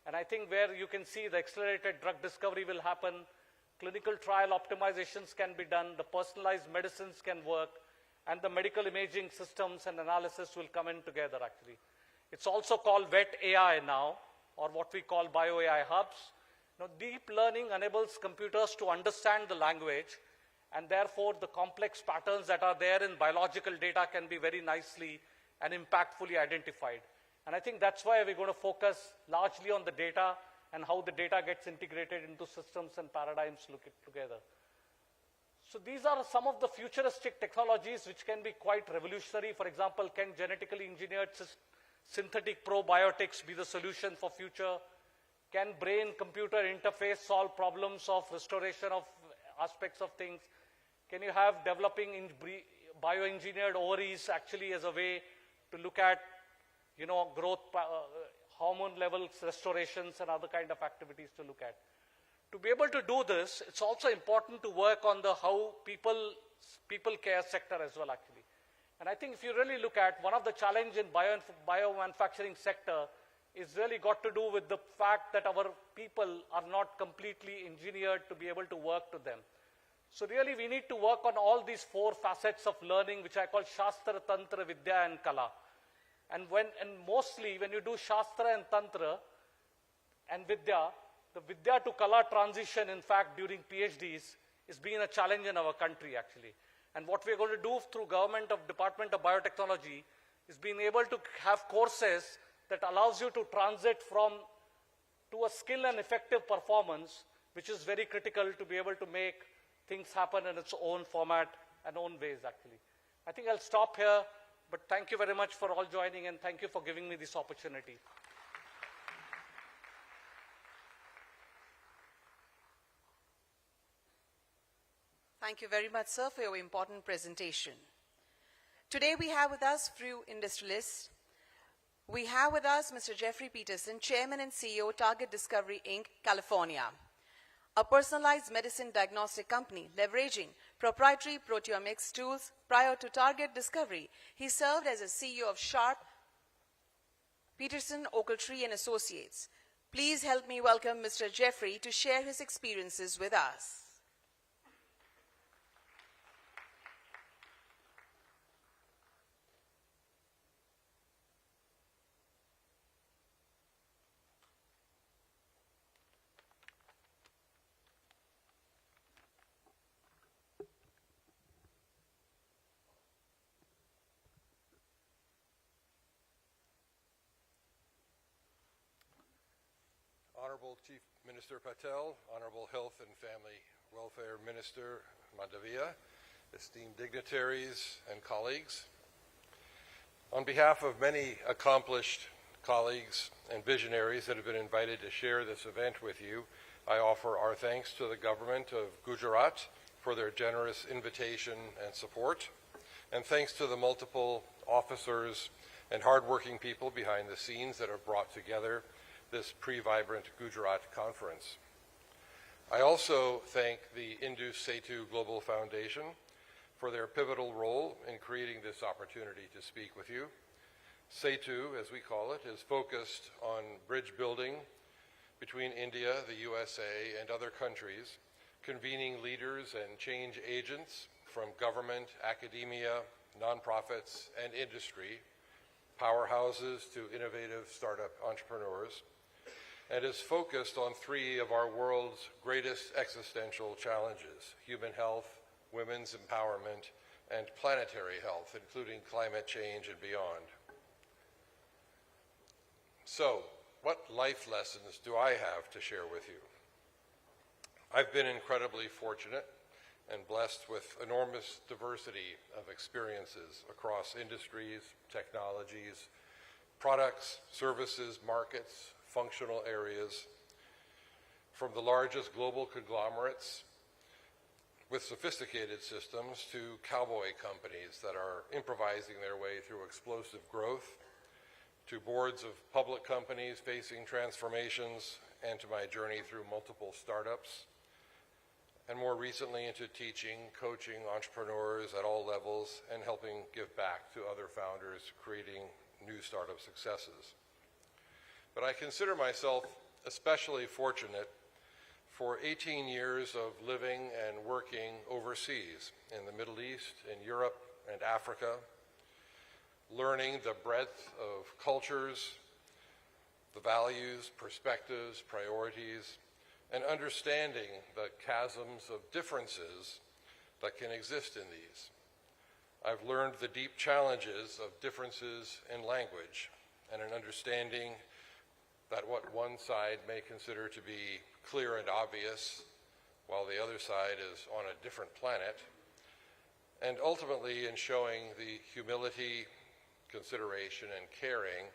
And I think where you can see the accelerated drug discovery will happen, clinical trial optimizations can be done, the personalized medicines can work, and the medical imaging systems and analysis will come in together actually. It's also called wet AI now, or what we call bio-AI hubs. Now, deep learning enables computers to understand the language, and therefore the complex patterns that are there in biological data can be very nicely and impactfully identified. And I think that's why we're going to focus largely on the data and how the data gets integrated into systems and paradigms together. So these are some of the futuristic technologies which can be quite revolutionary. For example, can genetically engineered synthetic probiotics be the solution for future? Can brain-computer interface solve problems of restoration of aspects of things? Can you have developing bioengineered ovaries actually as a way to look at, growth, hormone levels, restorations, and other kind of activities to look at? To be able to do this, it's also important to work on the how people care sector as well actually. And I think if you really look at one of the challenge in biomanufacturing sector is really got to do with the fact that our people are not completely engineered to be able to work to them. So really we need to work on all these four facets of learning, which I call Shastra, Tantra, Vidya and Kala. And mostly when you do Shastra and Tantra and Vidya, the Vidya to Kala transition, in fact, during PhDs is being a challenge in our country actually. And what we're going to do through Department of Biotechnology is being able to have courses that allows you to transit to a skill and effective performance, which is very critical to be able to make things happen in its own format and own ways actually. I think I'll stop here, but thank you very much for all joining and thank you for giving me this opportunity. Thank you very much, sir, for your important presentation. Today we have with us few industrialists. We have with us Mr. Jeffrey Peterson, Chairman and CEO, Target Discovery, Inc., California, a personalized medicine diagnostic company leveraging proprietary proteomics tools. Prior to Target Discovery, he served as a CEO of Sharp, Peterson, Ochiltree and Associates. Please help me welcome Mr. Jeffrey to share his experiences with us. Honorable Chief Minister Patel, Honorable Health and Family Welfare Minister Mandavia, esteemed dignitaries and colleagues. On behalf of many accomplished colleagues and visionaries that have been invited to share this event with you, I offer our thanks to the government of Gujarat for their generous invitation and support, and thanks to the multiple officers and hardworking people behind the scenes that have brought together this pre-vibrant Gujarat conference. I also thank the Indus Setu Global Foundation for their pivotal role in creating this opportunity to speak with you. Setu, as we call it, is focused on bridge building between India, the USA, and other countries, convening leaders and change agents from government, academia, nonprofits, and industry, powerhouses to innovative startup entrepreneurs, and is focused on three of our world's greatest existential challenges: human health, women's empowerment, and planetary health, including climate change and beyond. So, what life lessons do I have to share with you? I've been incredibly fortunate and blessed with enormous diversity of experiences across industries, technologies, products, services, markets, functional areas, from the largest global conglomerates with sophisticated systems to cowboy companies that are improvising their way through explosive growth, to boards of public companies facing transformations, and to my journey through multiple startups, and more recently into teaching, coaching entrepreneurs at all levels, and helping give back to other founders creating new startup successes. But I consider myself especially fortunate for 18 years of living and working overseas in the Middle East, in Europe, and Africa, learning the breadth of cultures, the values, perspectives, priorities, and understanding the chasms of differences that can exist in these. I've learned the deep challenges of differences in language and an understanding that what one side may consider to be clear and obvious, while the other side is on a different planet, and ultimately in showing the humility, consideration, and caring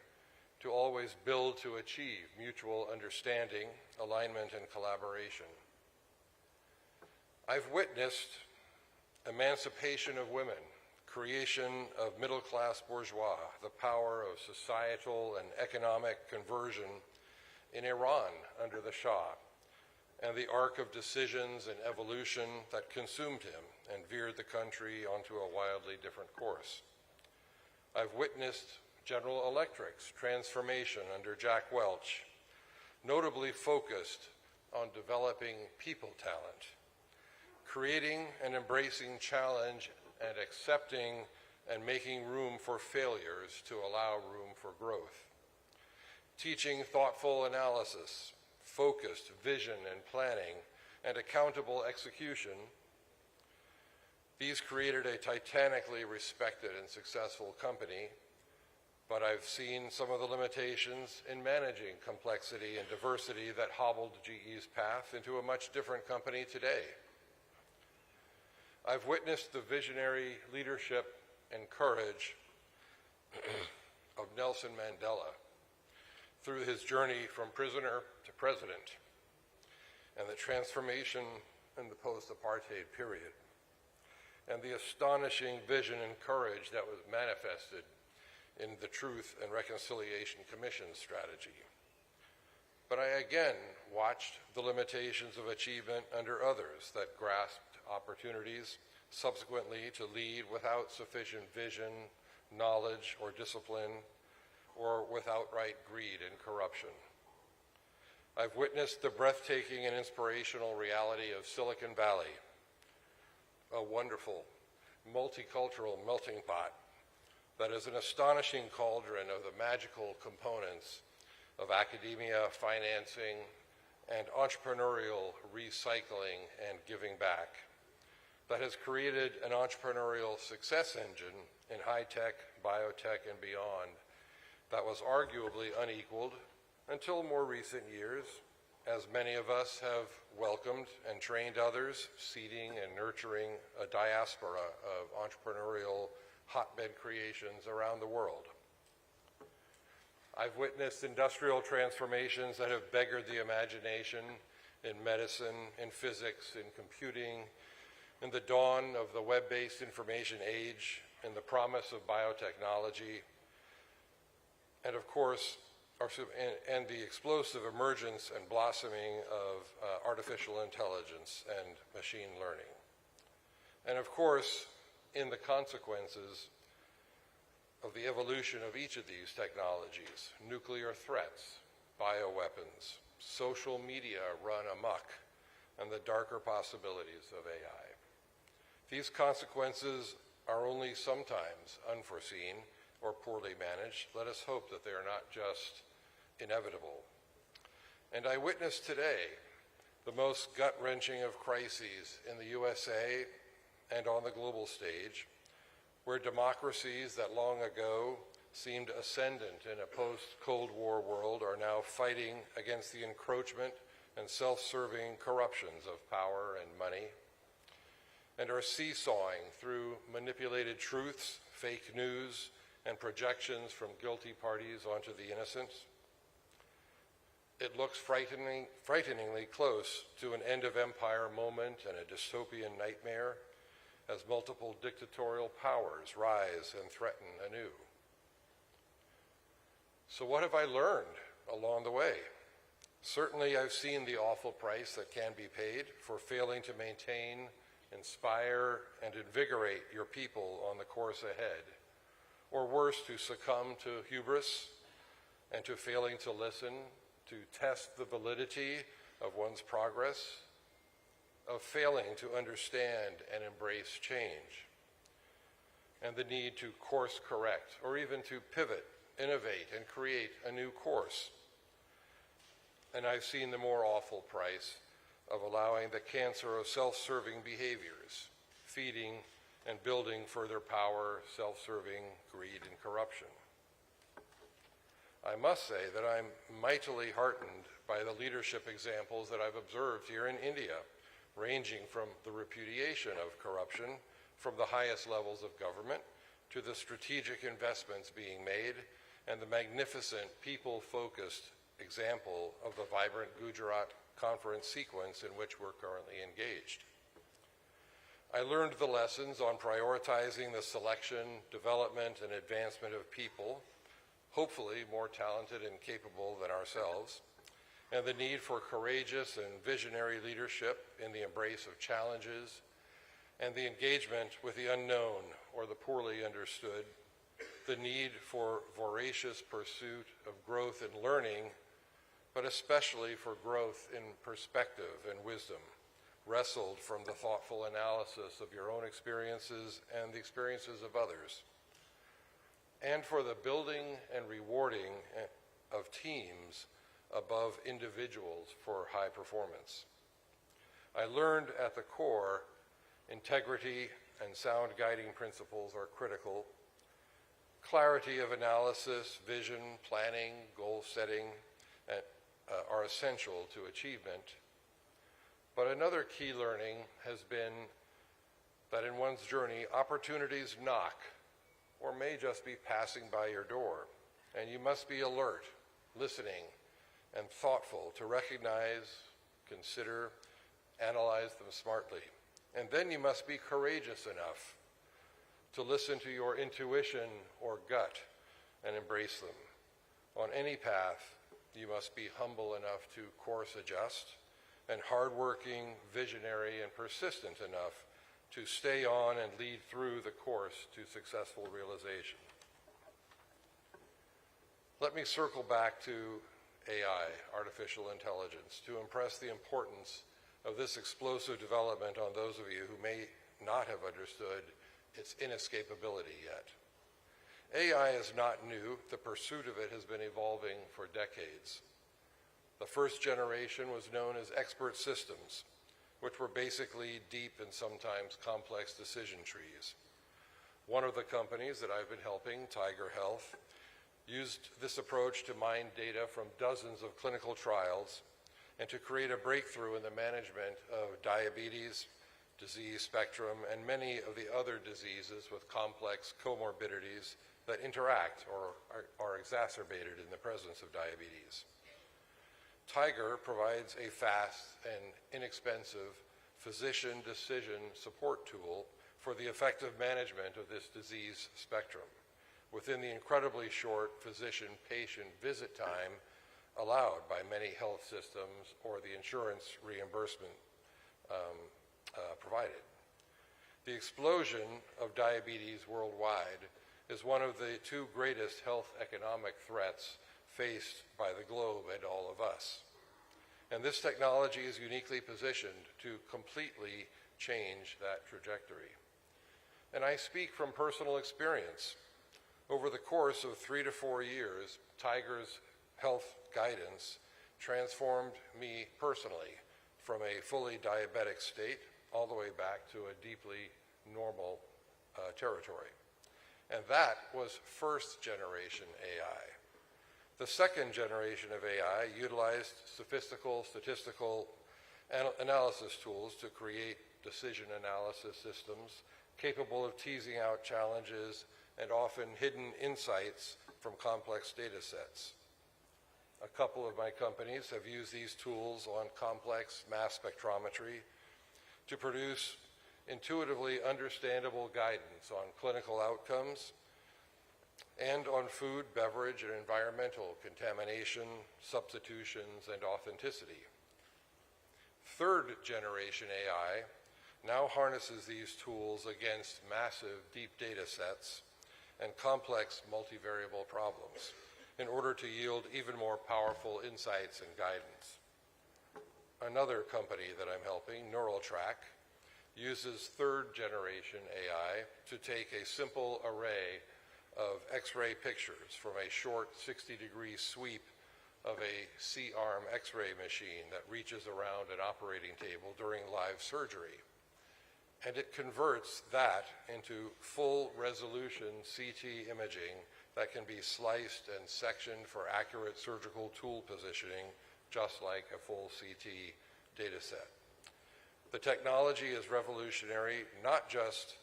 to always build to achieve mutual understanding, alignment, and collaboration. I've witnessed emancipation of women, creation of middle-class bourgeois, the power of societal and economic conversion in Iran under the Shah, and the arc of decisions and evolution that consumed him and veered the country onto a wildly different course. I've witnessed General Electric's transformation under Jack Welch, notably focused on developing people talent, creating and embracing challenge and accepting and making room for failures to allow room for growth, teaching thoughtful analysis, focused vision and planning, and accountable execution. These created a titanically respected and successful company, but I've seen some of the limitations in managing complexity and diversity that hobbled GE's path into a much different company today. I've witnessed the visionary leadership and courage of Nelson Mandela through his journey from prisoner to president and the transformation in the post-apartheid period, and the astonishing vision and courage that was manifested in the Truth and Reconciliation Commission's strategy. But I again watched the limitations of achievement under others that grasped opportunities subsequently to lead without sufficient vision, knowledge, or discipline, or with outright greed and corruption. I've witnessed the breathtaking and inspirational reality of Silicon Valley, a wonderful, multicultural melting pot that is an astonishing cauldron of the magical components of academia, financing, and entrepreneurial recycling and giving back, that has created an entrepreneurial success engine in high-tech, biotech, and beyond that was arguably unequaled until more recent years, as many of us have welcomed and trained others, seeding and nurturing a diaspora of entrepreneurial hotbed creations around the world. I've witnessed industrial transformations that have beggared the imagination in medicine, in physics, in computing, in the dawn of the web-based information age, in the promise of biotechnology, and of course, and the explosive emergence and blossoming of artificial intelligence and machine learning. And of course, in the consequences of the evolution of each of these technologies, nuclear threats, bioweapons, social media run amok, and the darker possibilities of AI. These consequences are only sometimes unforeseen or poorly managed. Let us hope that they are not just inevitable. And I witnessed today the most gut-wrenching of crises in the USA and on the global stage, where democracies that long ago seemed ascendant in a post-Cold War world are now fighting against the encroachment and self-serving corruptions of power and money, and are seesawing through manipulated truths, fake news, and projections from guilty parties onto the innocent. It looks frighteningly close to an end of empire moment and a dystopian nightmare as multiple dictatorial powers rise and threaten anew. So what have I learned along the way? Certainly I've seen the awful price that can be paid for failing to maintain, inspire, and invigorate your people on the course ahead, or worse, to succumb to hubris and to failing to listen, to test the validity of one's progress, of failing to understand and embrace change, and the need to course correct, or even to pivot, innovate, and create a new course. And I've seen the more awful price of allowing the cancer of self-serving behaviors, feeding and building further power, self-serving greed and corruption. I must say that I'm mightily heartened by the leadership examples that I've observed here in India, ranging from the repudiation of corruption from the highest levels of government to the strategic investments being made and the magnificent people-focused example of the vibrant Gujarat conference sequence in which we're currently engaged. I learned the lessons on prioritizing the selection, development, and advancement of people, hopefully more talented and capable than ourselves, and the need for courageous and visionary leadership in the embrace of challenges, and the engagement with the unknown or the poorly understood, the need for voracious pursuit of growth and learning, but especially for growth in perspective and wisdom, wrestled from the thoughtful analysis of your own experiences and the experiences of others, and for the building and rewarding of teams above individuals for high performance. I learned at the core, integrity and sound guiding principles are critical. Clarity of analysis, vision, planning, goal setting are essential to achievement. But another key learning has been that in one's journey, opportunities knock or may just be passing by your door, and you must be alert, listening, and thoughtful to recognize, consider, analyze them smartly. And then you must be courageous enough to listen to your intuition or gut and embrace them. On any path, you must be humble enough to course adjust, and hardworking, visionary, and persistent enough to stay on and lead through the course to successful realization. Let me circle back to AI, artificial intelligence, to impress the importance of this explosive development on those of you who may not have understood its inescapability yet. AI is not new. The pursuit of it has been evolving for decades. The first generation was known as expert systems, which were basically deep and sometimes complex decision trees. One of the companies that I've been helping, Tiger Health, used this approach to mine data from dozens of clinical trials and to create a breakthrough in the management of diabetes, disease spectrum, and many of the other diseases with complex comorbidities that interact or are exacerbated in the presence of diabetes. Tiger provides a fast and inexpensive physician decision support tool for the effective management of this disease spectrum within the incredibly short physician-patient visit time allowed by many health systems or the insurance reimbursement provided. The explosion of diabetes worldwide is one of the two greatest health economic threats faced by the globe and all of us. And this technology is uniquely positioned to completely change that trajectory. And I speak from personal experience. Over the course of 3 to 4 years, Tiger's health guidance transformed me personally from a fully diabetic state all the way back to a deeply normal territory. And that was first generation AI. The second generation of AI utilized sophistical statistical analysis tools to create decision analysis systems capable of teasing out challenges and often hidden insights from complex data sets. A couple of my companies have used these tools on complex mass spectrometry to produce intuitively understandable guidance on clinical outcomes and on food, beverage, and environmental contamination, substitutions, and authenticity. Third generation AI now harnesses these tools against massive deep data sets and complex multivariable problems in order to yield even more powerful insights and guidance. Another company that I'm helping, NeuralTrack, uses third generation AI to take a simple array of X-ray pictures from a short 60-degree sweep of a C-arm X-ray machine that reaches around an operating table during live surgery. And it converts that into full resolution CT imaging that can be sliced and sectioned for accurate surgical tool positioning, just like a full CT data set. The technology is revolutionary, not just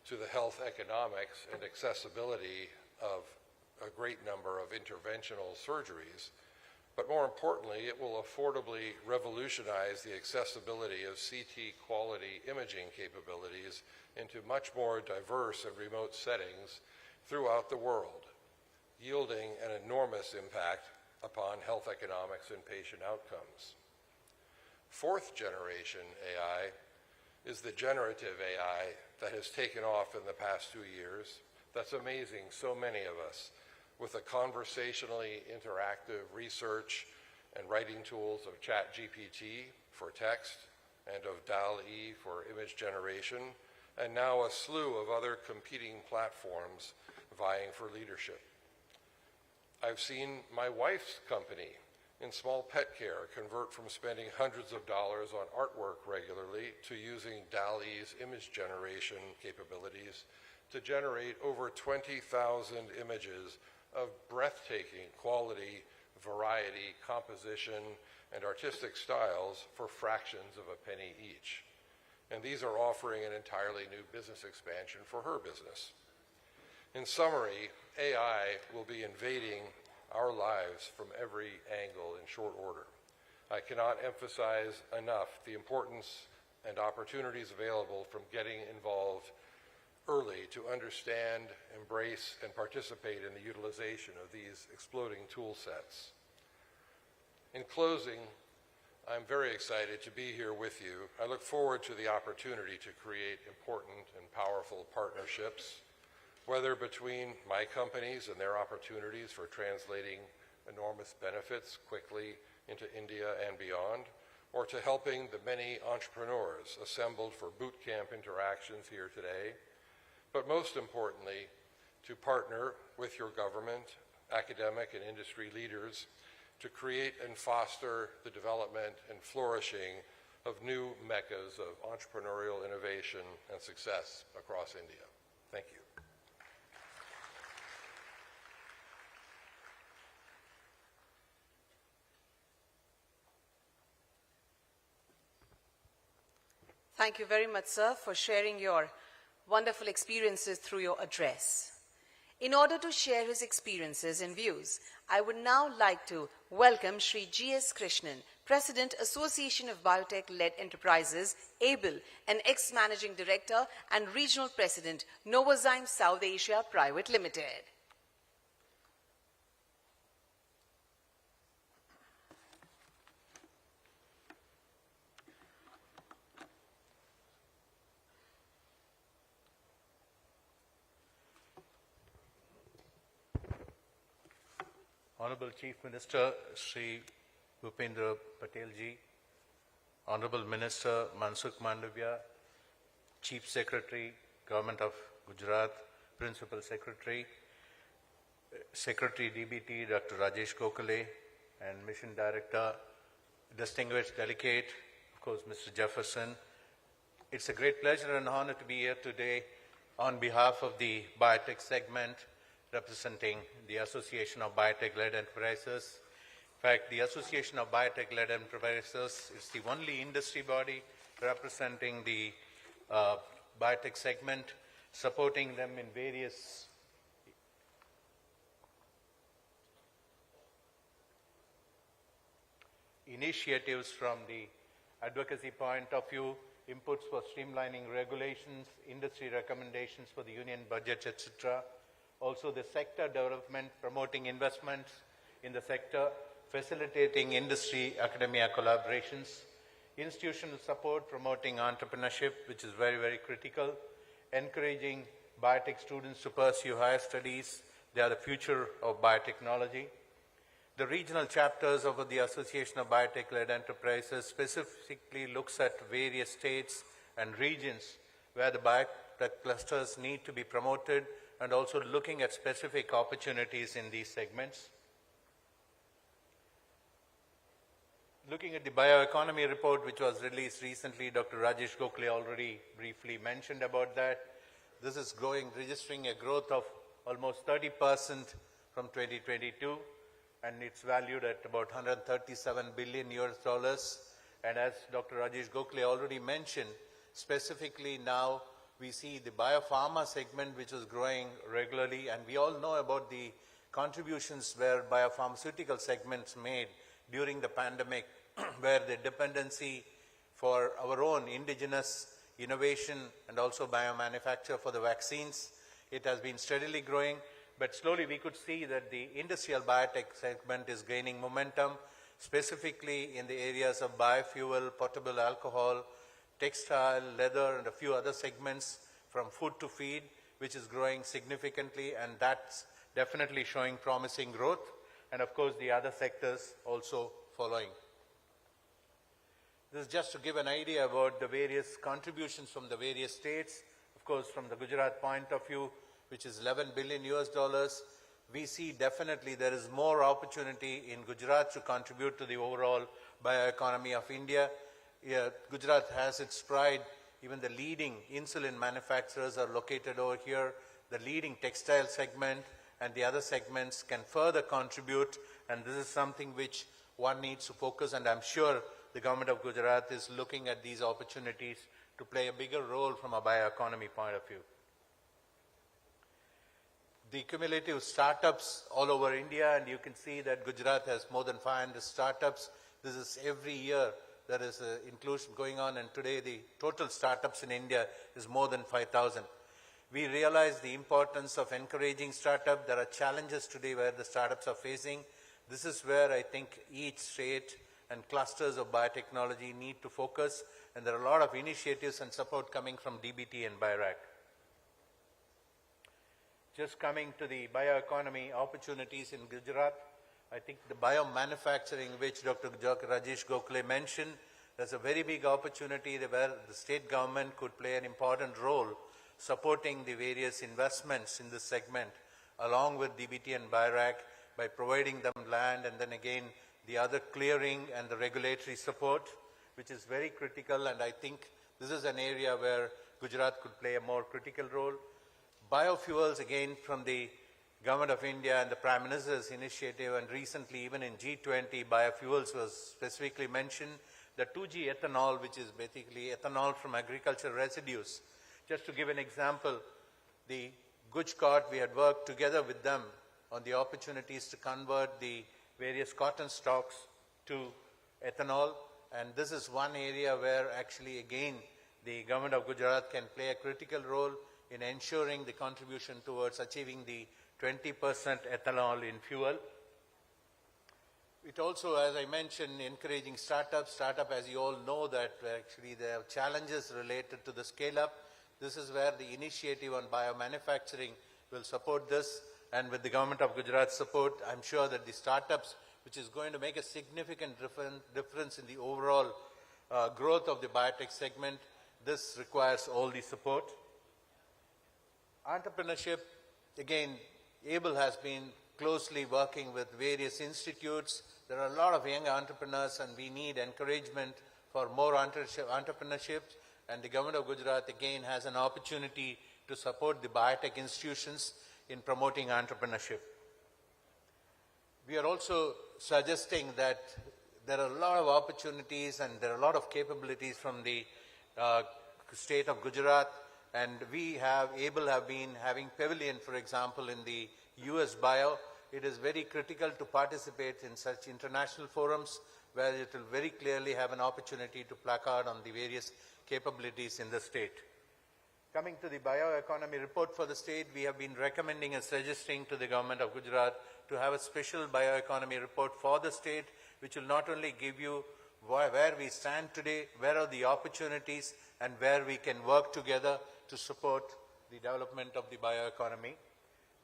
to the health economics and accessibility of a great number of interventional surgeries, but more importantly, it will affordably revolutionize the accessibility of CT quality imaging capabilities into much more diverse and remote settings throughout the world, yielding an enormous impact upon health economics and patient outcomes. Fourth generation AI is the generative AI that has taken off in the past 2 years. That's amazing so many of us, with the conversationally interactive research and writing tools of ChatGPT for text and of DALL-E for image generation, and now a slew of other competing platforms vying for leadership. I've seen my wife's company in small pet care convert from spending hundreds of dollars on artwork regularly to using DALL-E's image generation capabilities to generate over 20,000 images of breathtaking quality, variety, composition, and artistic styles for fractions of a penny each. And these are offering an entirely new business expansion for her business. In summary, AI will be invading our lives from every angle in short order. I cannot emphasize enough the importance and opportunities available from getting involved early to understand, embrace, and participate in the utilization of these exploding tool sets. In closing, I'm very excited to be here with you. I look forward to the opportunity to create important and powerful partnerships, whether between my companies and their opportunities for translating enormous benefits quickly into India and beyond, or to helping the many entrepreneurs assembled for boot camp interactions here today, but most importantly, to partner with your government, academic and industry leaders to create and foster the development and flourishing of new meccas of entrepreneurial innovation and success across India. Thank you. Thank you very much, sir, for sharing your wonderful experiences through your address. In order to share his experiences and views, I would now like to welcome Shri G.S. Krishnan, President, Association of Biotech-Led Enterprises, ABLE, and ex-Managing Director and Regional President, Novozymes South Asia Private Limited. Honorable Chief Minister Sri Bhupendra Patel ji, Honorable Minister Mansukh Mandavia, Chief Secretary, Government of Gujarat, Principal Secretary, Secretary DBT Dr. Rajesh Gokhale, and Mission Director, distinguished delegate, of course, Mr. Jefferson. It's a great pleasure and honor to be here today on behalf of the biotech segment representing the Association of Biotech-Led Enterprises. In fact, the Association of Biotech-Led Enterprises is the only industry body representing the biotech segment, supporting them in various initiatives from the advocacy point of view, inputs for streamlining regulations, industry recommendations for the union budget, etc. also the sector development, promoting investments in the sector, facilitating industry-academia collaborations, institutional support, promoting entrepreneurship, which is very, very critical, encouraging biotech students to pursue higher studies. They are the future of biotechnology. The regional chapters of the Association of Biotech-led Enterprises specifically looks at various states and regions where the biotech clusters need to be promoted, and also looking at specific opportunities in these segments. Looking at the bioeconomy report, which was released recently, Dr. Rajesh Gokhale already briefly mentioned about that. This is registering a growth of almost 30% from 2022, and it's valued at about $137 billion US. And as Dr. Rajesh Gokhale already mentioned, specifically now we see the biopharma segment, which is growing regularly, and we all know about the contributions where biopharmaceutical segments made during the pandemic, where the dependency for our own indigenous innovation and also biomanufacture for the vaccines, it has been steadily growing, but slowly we could see that the industrial biotech segment is gaining momentum, specifically in the areas of biofuel, potable alcohol, textile, leather, and a few other segments from food to feed, which is growing significantly, and that's definitely showing promising growth, and of course the other sectors also following. This is just to give an idea about the various contributions from the various states. Of course, from the Gujarat point of view, which is $11 billion US, we see definitely there is more opportunity in Gujarat to contribute to the overall bioeconomy of India. Gujarat has its pride. Even the leading insulin manufacturers are located over here. The leading textile segment and the other segments can further contribute, and this is something which one needs to focus, and I'm sure the government of Gujarat is looking at these opportunities to play a bigger role from a bioeconomy point of view. The cumulative startups all over India, and you can see that Gujarat has more than 500 startups. This is every year there is an inclusion going on, and today the total startups in India is more than 5,000. We realize the importance of encouraging startup. There are challenges today where the startups are facing. This is where I think each state and clusters of biotechnology need to focus, and there are a lot of initiatives and support coming from DBT and BIRAC. Just coming to the bioeconomy opportunities in Gujarat, I think the biomanufacturing, which Dr. Rajesh Gokhale mentioned, there's a very big opportunity where the state government could play an important role supporting the various investments in this segment, along with DBT and BIRAC, by providing them land, and then again the other clearing and the regulatory support, which is very critical, and I think this is an area where Gujarat could play a more critical role. Biofuels, again, from the Government of India and the Prime Minister's initiative, and recently even in G20, biofuels was specifically mentioned. The 2G ethanol, which is basically ethanol from agricultural residues. Just to give an example, the Gujarat, we had worked together with them on the opportunities to convert the various cotton stalks to ethanol, and this is one area where actually again the government of Gujarat can play a critical role in ensuring the contribution towards achieving the 20% ethanol in fuel. It also, as I mentioned, encouraging startups. Startup, as you all know, that actually there are challenges related to the scale-up. This is where the initiative on biomanufacturing will support this. And with the government of Gujarat's support, I'm sure that the startups, which is going to make a significant difference in the overall growth of the biotech segment, this requires all the support. Entrepreneurship, again, ABLE has been closely working with various institutes. There are a lot of young entrepreneurs, and we need encouragement for more entrepreneurship. And the government of Gujarat, again, has an opportunity to support the biotech institutions in promoting entrepreneurship. We are also suggesting that there are a lot of opportunities and there are a lot of capabilities from the state of Gujarat, and we have, ABLE have been having pavilion, for example, in the US Bio. It is very critical to participate in such international forums where it will very clearly have an opportunity to placard on the various capabilities in the state. Coming to the bioeconomy report for the state, we have been recommending and suggesting to the government of Gujarat to have a special bioeconomy report for the state, which will not only give you where we stand today, where are the opportunities, and where we can work together to support the development of the bioeconomy.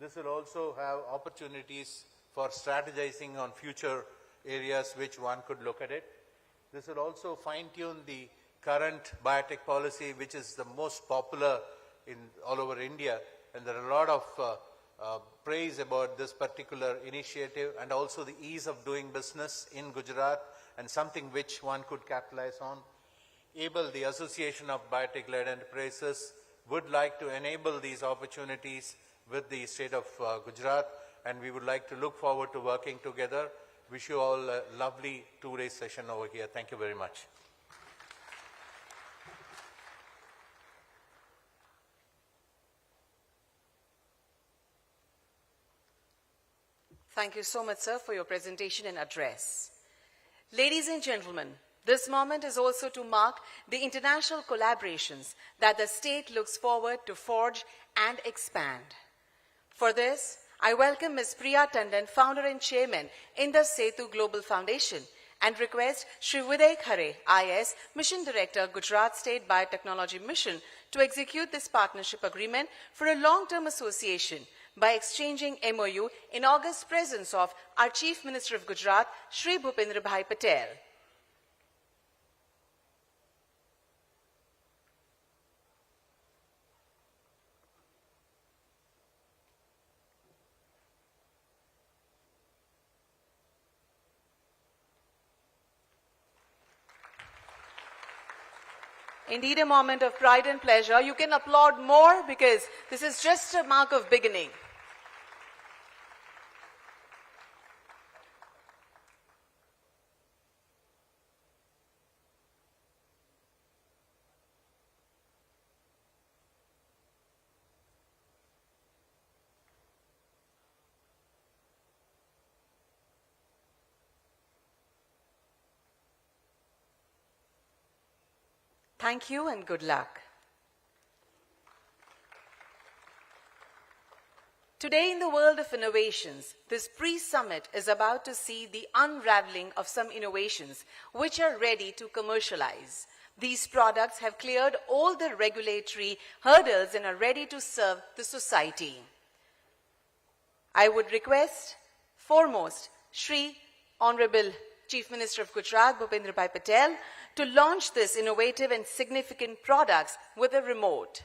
This will also have opportunities for strategizing on future areas which one could look at it. This will also fine-tune the current biotech policy, which is the most popular in all over India, and there are a lot of praise about this particular initiative, and also the ease of doing business in Gujarat, and something which one could capitalize on. ABLE, the Association of Biotech-Led Enterprises, would like to enable these opportunities with the state of Gujarat, and we would like to look forward to working together. Wish you all a lovely two-day session over here. Thank you very much. Thank you so much, sir, for your presentation and address. Ladies and gentlemen, this moment is also to mark the international collaborations that the state looks forward to forge and expand. For this, I welcome Ms. Priya Tandon, founder and chairman in the Setu Global Foundation, and request Shri Viday Khare, IS, Mission Director, Gujarat State Biotechnology Mission, to execute this partnership agreement for a long-term association by exchanging MOU in august presence of our Chief Minister of Gujarat, Shri Bhupendra Bhai Patel. Indeed, a moment of pride and pleasure. You can applaud more because this is just a mark of beginning. Thank you and good luck. Today in the world of innovations, this pre-summit is about to see the unraveling of some innovations which are ready to commercialize. These products have cleared all the regulatory hurdles and are ready to serve the society. I would request foremost Shri Honorable Chief Minister of Gujarat, Bhupendra Bhai Patel, to launch this innovative and significant products with a remote.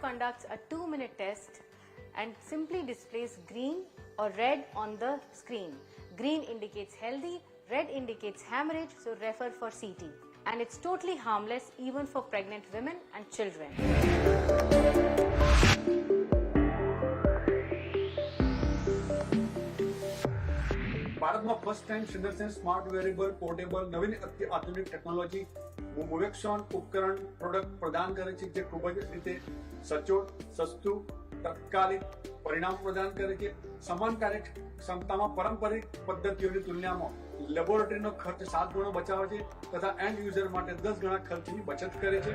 Conducts a 2-minute test and simply displays green or red on the screen. Green indicates healthy, red indicates hemorrhage, so refer for CT. And it's totally harmless even for pregnant women and children. ભારતમાં first time સિન્ડરસેન smart wearable portable નવીન આધુનિક technology મોવેક્સોન ઉપકરણ product પ્રદાન કરે છે જે ખૂબ જ રીતે સચોટ સસ્તું તત્કાલિક પરિણામ પ્રદાન કરે છે સમાન કાર્યક્ષમતામાં પારંપરિક પદ્ધતિઓની તુલનામાં લેબોરેટરીનો ખર્ચ 7 ગણો બચાવે છે તથા એન્ડ યુઝર માટે 10 ગણા ખર્ચની બચત કરે છે.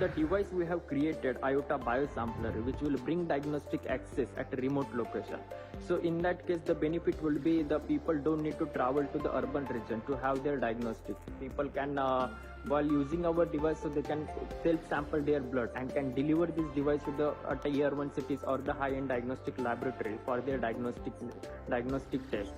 The device we have created, IOTA Biosampler, which will bring diagnostic access at a remote location. So in that case, the benefit will be the people don't need to travel to the urban region to have their diagnostic. People can, while using our device, so they can self-sample their blood and can deliver this device to the tier 1 cities or the high-end diagnostic laboratory for their diagnostic test.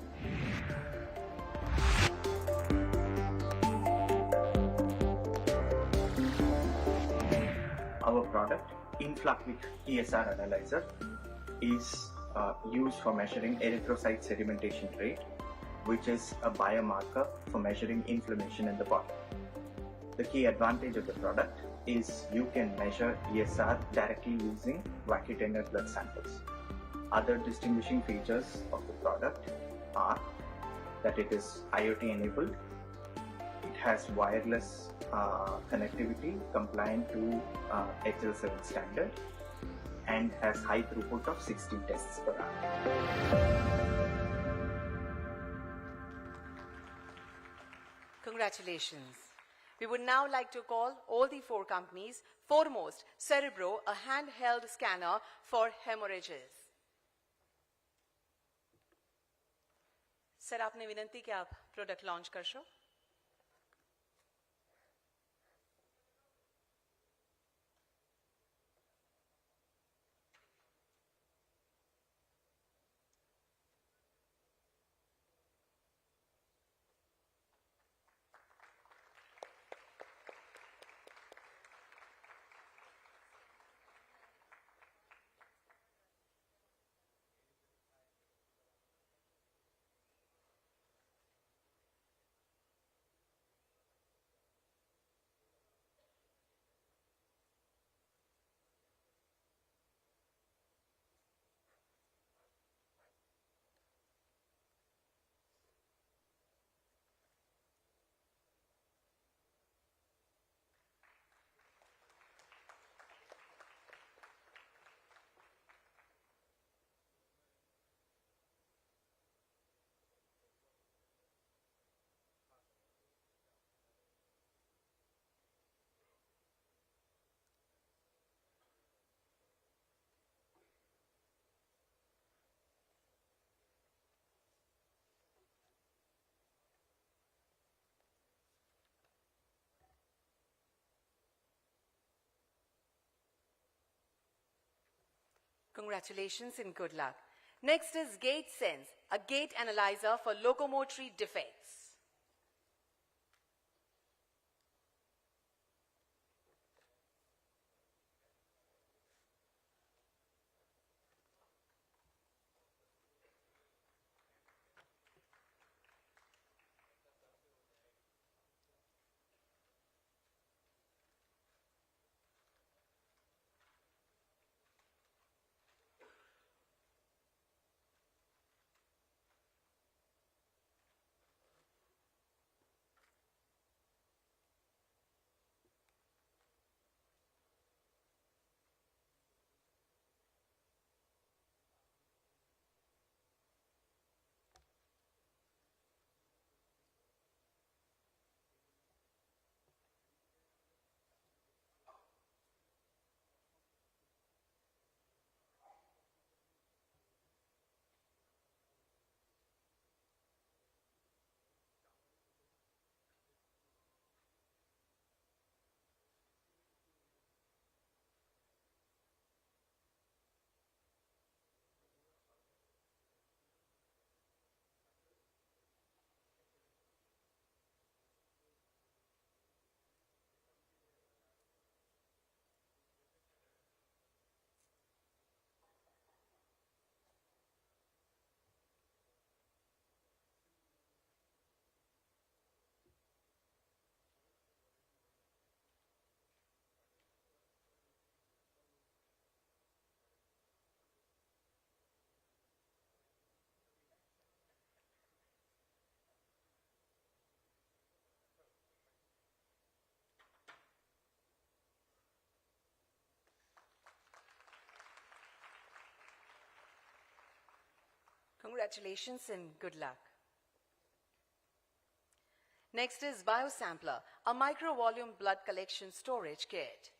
Our product inflow-quick ESR analyzer is used for measuring erythrocyte sedimentation rate, which is a biomarker for measuring inflammation in the body. The key advantage of the product is you can measure ESR directly using vacutainer blood samples. Other distinguishing features of the product are that it is IoT enabled, it has wireless connectivity compliant to HL7 standard, and has high throughput of 60 tests per hour. Congratulations. We would now like to call all the four companies. Foremost, Cerebro, a handheld scanner for hemorrhages. Sir आपने विनंती कि आप product launch कर show. Congratulations and good luck. Next is Gate Sense, a gate analyzer for locomotory defects. Congratulations and good luck. Next is Biosampler, a micro-volume blood collection storage kit.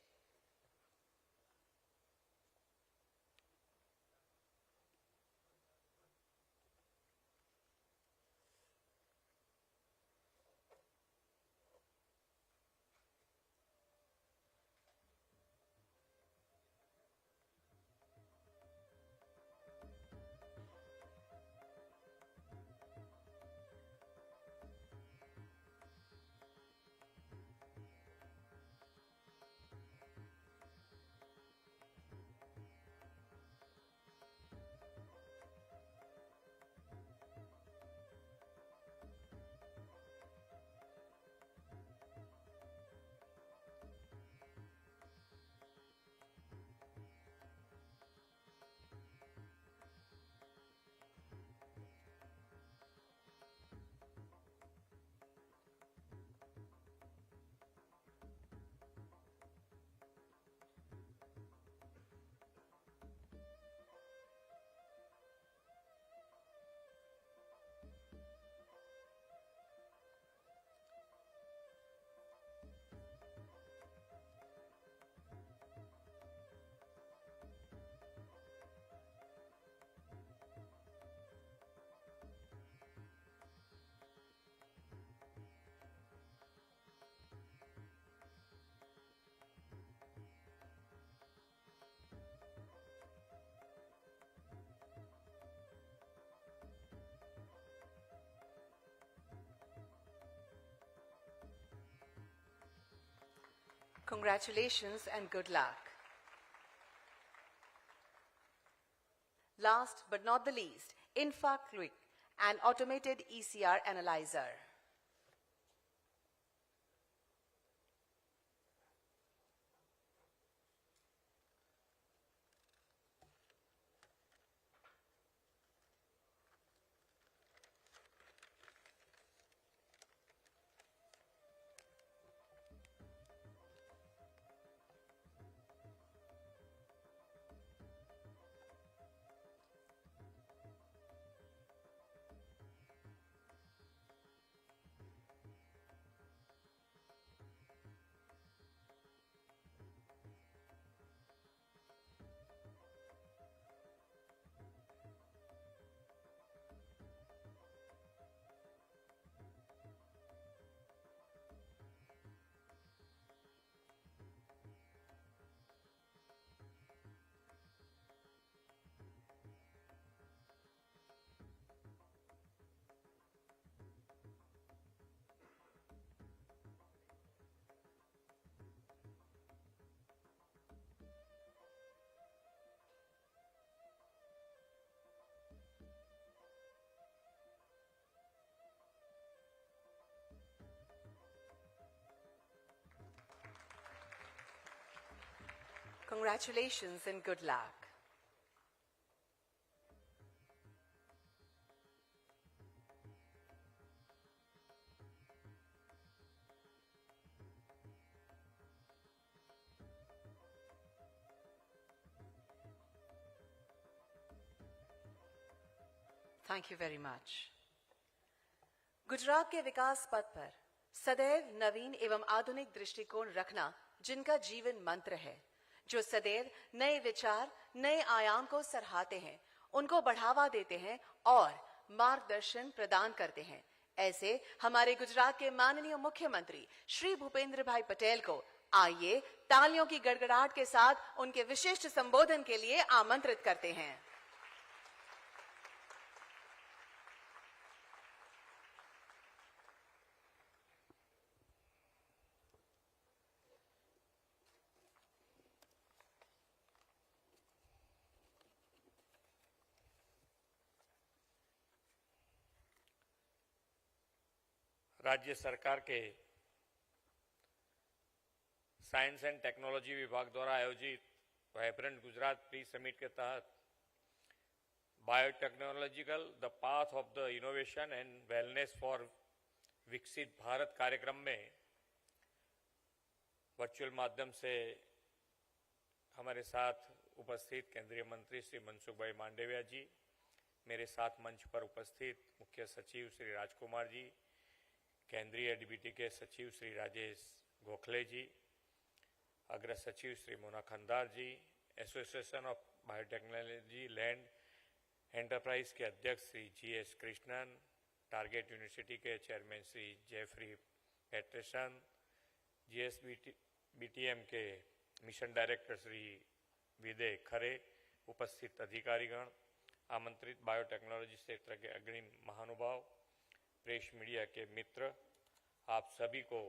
Congratulations and good luck. Last but not the least, InfaQuick, an automated ECR analyzer. Congratulations and good luck. Thank you very much. Gujarat के विकास पथ पर सदैव नवीन एवं आधुनिक दृष्टिकोण रखना जिनका जीवन मंत्र है, जो सदैव नए विचार, नए आयाम को सराहते हैं, उनको बढ़ावा देते हैं और मार्गदर्शन प्रदान करते हैं, ऐसे हमारे गुजरात के माननीय मुख्यमंत्री श्री भूपेंद्र भाई पटेल को आइए तालियों की गड़गड़ाहट के साथ उनके विशिष्ट संबोधन के लिए आमंत्रित करते हैं। राज्य सरकार के साइंस एंड टेक्नोलॉजी विभाग द्वारा आयोजित वाइब्रेंट गुजरात प्री समिट के तहत biotechnological the path of the innovation and wellness for विकसित भारत कार्यक्रम में वर्चुअल माध्यम से हमारे साथ उपस्थित केंद्रीय मंत्री श्री मनसुख भाई मांडविया जी, मेरे साथ मंच पर उपस्थित मुख्य सचिव श्री राजकुमार जी, केंद्रीय डीबीटी के सचिव श्री राजेश गोखले जी, अग्र सचिव Shri Mona Khandar ji, association of biotechnology led enterprise के अध्यक्ष Shri GS Krishnan, target university के chairman Shri Jeffrey Peterson, GSBTM के मिशन डायरेक्टर श्री विदय खरे, उपस्थित अधिकारीगण, आमंत्रित बायोटेक्नोलॉजी क्षेत्र के अग्रणी महानुभाव, प्रेस मीडिया के मित्र, आप सभी को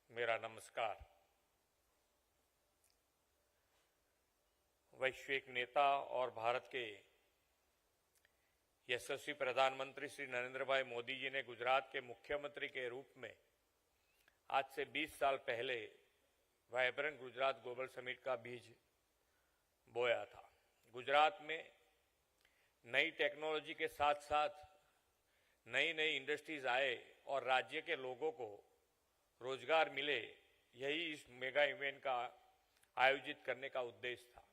मेरा नमस्कार। वैश्विक नेता और भारत के यशस्वी प्रधानमंत्री श्री नरेंद्र भाई मोदी जी ने गुजरात के मुख्यमंत्री के रूप में आज से 20 साल पहले वाइब्रेंट गुजरात ग्लोबल समिट का बीज बोया था। गुजरात में नई टेक्नोलॉजी के साथ साथ नई नई इंडस्ट्रीज आए और राज्य के लोगों को रोजगार मिले, यही इस मेगा इवेंट का आयोजित करने का उद्देश्य था।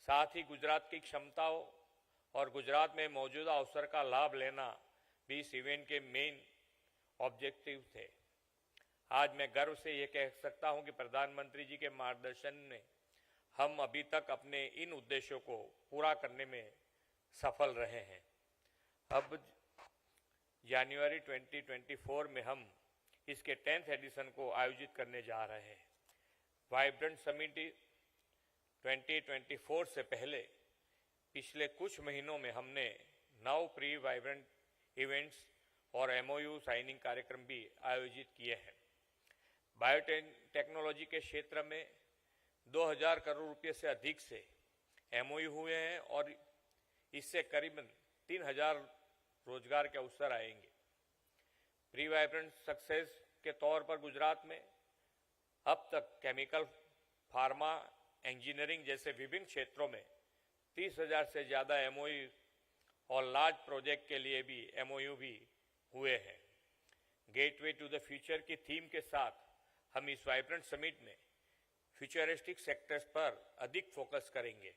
साथ ही गुजरात की क्षमताओं और गुजरात में मौजूदा अवसर का लाभ लेना भी इस इवेंट के मेन ऑब्जेक्टिव थे। आज मैं गर्व से ये कह सकता हूं कि प्रधानमंत्री जी के मार्गदर्शन में हम अभी तक अपने इन उद्देश्यों को पूरा करने में सफल रहे हैं। अब जनवरी 2024 में हम इसके 10th एडिशन को आयोजित करने जा रहे हैं। वाइब्रेंट समिट 2024 से पहले पिछले कुछ महीनों में हमने 9 प्री वाइब्रेंट इवेंट्स और MOU साइनिंग कार्यक्रम भी आयोजित किए हैं। बायोटेक्नोलॉजी के क्षेत्र में 2000 करोड़ रुपए से अधिक से एमओयू हुए हैं और इससे करीबन 3000 रोजगार के अवसर आएंगे। प्री वाइब्रेंट सक्सेस के तौर पर गुजरात में अब तक केमिकल, फार्मा, इंजीनियरिंग जैसे विभिन्न क्षेत्रों में 30,000 से ज्यादा एमओयू और लार्ज प्रोजेक्ट के लिए भी एमओयू भी हुए हैं। गेटवे टू द फ्यूचर की थीम के साथ हम इस वाइब्रेंट समिट में फ्यूचरिस्टिक सेक्टर्स पर अधिक फोकस करेंगे।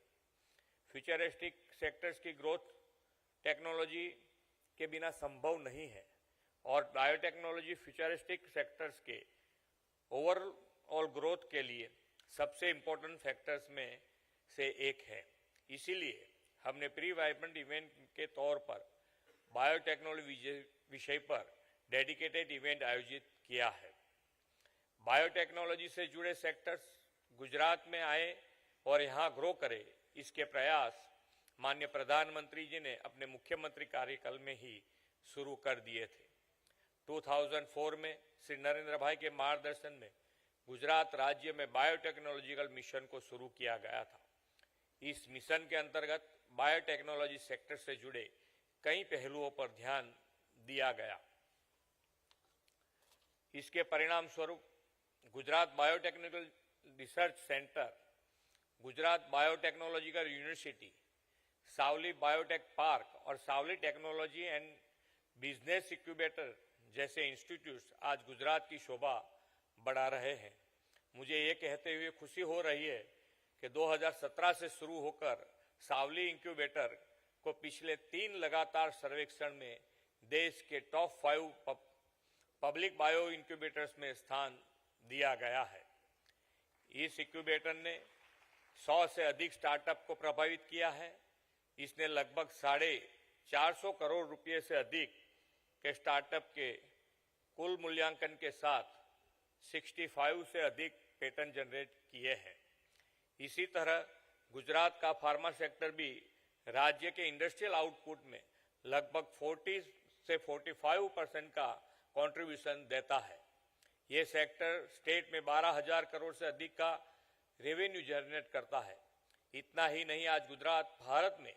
फ्यूचरिस्टिक सेक्टर्स की ग्रोथ टेक्नोलॉजी के बिना संभव नहीं है और बायोटेक्नोलॉजी फ्यूचरिस्टिक सेक्टर्स के ओवरऑल ग्रोथ के लिए सबसे इम्पोर्टेंट फैक्टर्स में से एक है। इसीलिए हमने प्री वाइब्रेंट इवेंट के तौर पर बायोटेक्नोलॉजी विषय पर डेडिकेटेड इवेंट आयोजित किया है। बायोटेक्नोलॉजी से जुड़े सेक्टर्स गुजरात में आए और यहाँ ग्रो करे, इसके प्रयास माननीय प्रधानमंत्री जी ने अपने मुख्यमंत्री कार्यकाल में ही शुरू कर दिए थे। 2004 में श्री नरेंद्र भाई के मार्गदर्शन में गुजरात राज्य में बायोटेक्नोलॉजिकल मिशन को शुरू किया गया था। इस मिशन के अंतर्गत बायोटेक्नोलॉजी सेक्टर से जुड़े कई पहलुओं पर ध्यान दिया गया। इसके परिणाम स्वरूप Gujarat biotechnical research centre, Gujarat biotechnological university, Savli biotech park और Savli technology and business incubator जैसे इंस्टीट्यूट्स आज गुजरात की शोभा बढ़ा रहे हैं। मुझे ये कहते हुए खुशी हो रही है कि 2017 से शुरू होकर सावली इंक्यूबेटर को पिछले 3 लगातार सर्वेक्षण में देश के टॉप 5 पब्लिक बायो इंक्यूबेटर्स में स्थान दिया गया है। इस इंक्यूबेटर ने 100 से अधिक स्टार्टअप को प्रभावित किया है। इसने लगभग 450 करोड़ रुपए से अधिक के स्टार्टअप के कुल मूल्यांकन के साथ 65 से अधिक पेटेंट जनरेट किए हैं। इसी तरह गुजरात का फार्मा सेक्टर भी राज्य के इंडस्ट्रियल आउटपुट में लगभग 40 से 45% का कंट्रीब्यूशन देता है। ये सेक्टर स्टेट में 12,000 करोड़ से अधिक का रेवेन्यू जनरेट करता है। इतना ही नहीं, आज गुजरात भारत में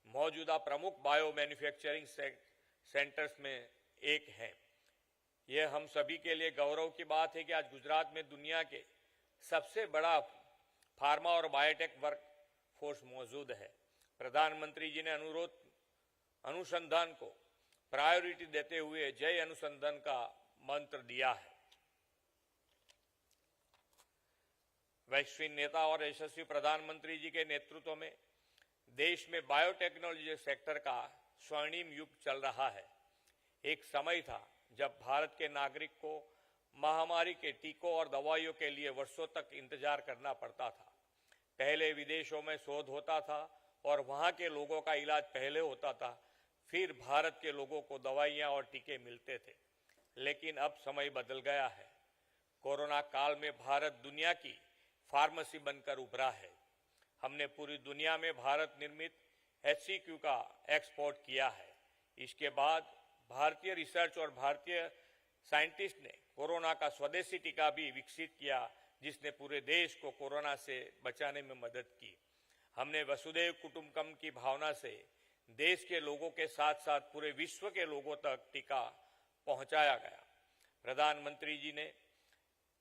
मौजूदा प्रमुख बायो मैन्युफैक्चरिंग सेंटर्स में एक है। यह हम सभी के लिए गौरव की बात है कि आज गुजरात में दुनिया के सबसे बड़ा फार्मा और बायोटेक वर्क फोर्स मौजूद है। प्रधानमंत्री जी ने अनुसंधान को प्रायोरिटी देते हुए जय अनुसंधान का मंत्र दिया है। वैश्विक नेता और यशस्वी प्रधानमंत्री जी के नेतृत्व में देश में बायोटेक्नोलॉजी सेक्टर का स्वर्णिम युग चल रहा है। एक समय था जब भारत के नागरिक को महामारी के टीकों और दवाइयों के लिए वर्षों तक इंतजार करना पड़ता था। पहले विदेशों में शोध होता था और वहां के लोगों का इलाज पहले होता था, फिर भारत के लोगों को दवाइयां और टीके मिलते थे। लेकिन अब समय बदल गया है। कोरोना काल में भारत दुनिया की फार्मेसी बनकर उभरा है। हमने पूरी दुनिया में भारत निर्मित HCQ का एक्सपोर्ट किया है। इसके बाद भारतीय रिसर्च और भारतीय साइंटिस्ट ने कोरोना का स्वदेशी टीका भी विकसित किया, जिसने पूरे देश को कोरोना से बचाने में मदद की। हमने वसुधैव कुटुंबकम की भावना से देश के लोगों के साथ साथ पूरे विश्व के लोगों तक टीका पहुंचाया गया। प्रधानमंत्री जी ने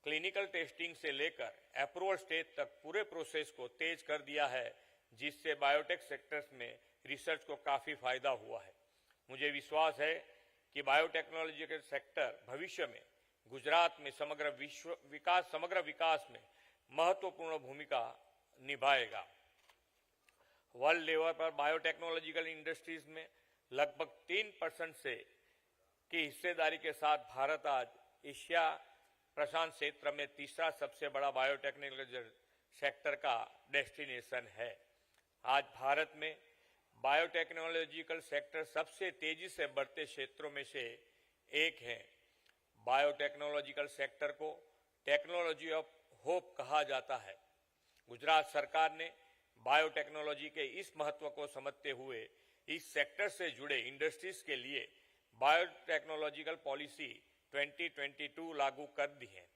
क्लिनिकल टेस्टिंग से लेकर अप्रूवल स्टेज तक पूरे प्रोसेस को तेज कर दिया है, जिससे बायोटेक सेक्टर्स में रिसर्च को काफी फायदा हुआ है। मुझे विश्वास है कि बायोटेक्नोलॉजी के सेक्टर भविष्य में गुजरात में समग्र विकास में महत्वपूर्ण भूमिका निभाएगा। वर्ल्ड लेवल पर बायोटेक्नोलॉजिकल इंडस्ट्रीज में लगभग 3% से की हिस्सेदारी के साथ भारत आज एशिया प्रशांत क्षेत्र में तीसरा सबसे बड़ा बायोटेक्नोलॉजी सेक्टर का डेस्टिनेशन है। आज भारत में बायोटेक्नोलॉजिकल सेक्टर सबसे तेजी से बढ़ते क्षेत्रों में से एक है। बायोटेक्नोलॉजिकल सेक्टर को टेक्नोलॉजी ऑफ होप कहा जाता है। गुजरात सरकार ने बायोटेक्नोलॉजी के इस महत्व को समझते हुए इस सेक्टर से जुड़े इंडस्ट्रीज के लिए बायोटेक्नोलॉजिकल पॉलिसी 2022 लागू कर दी है।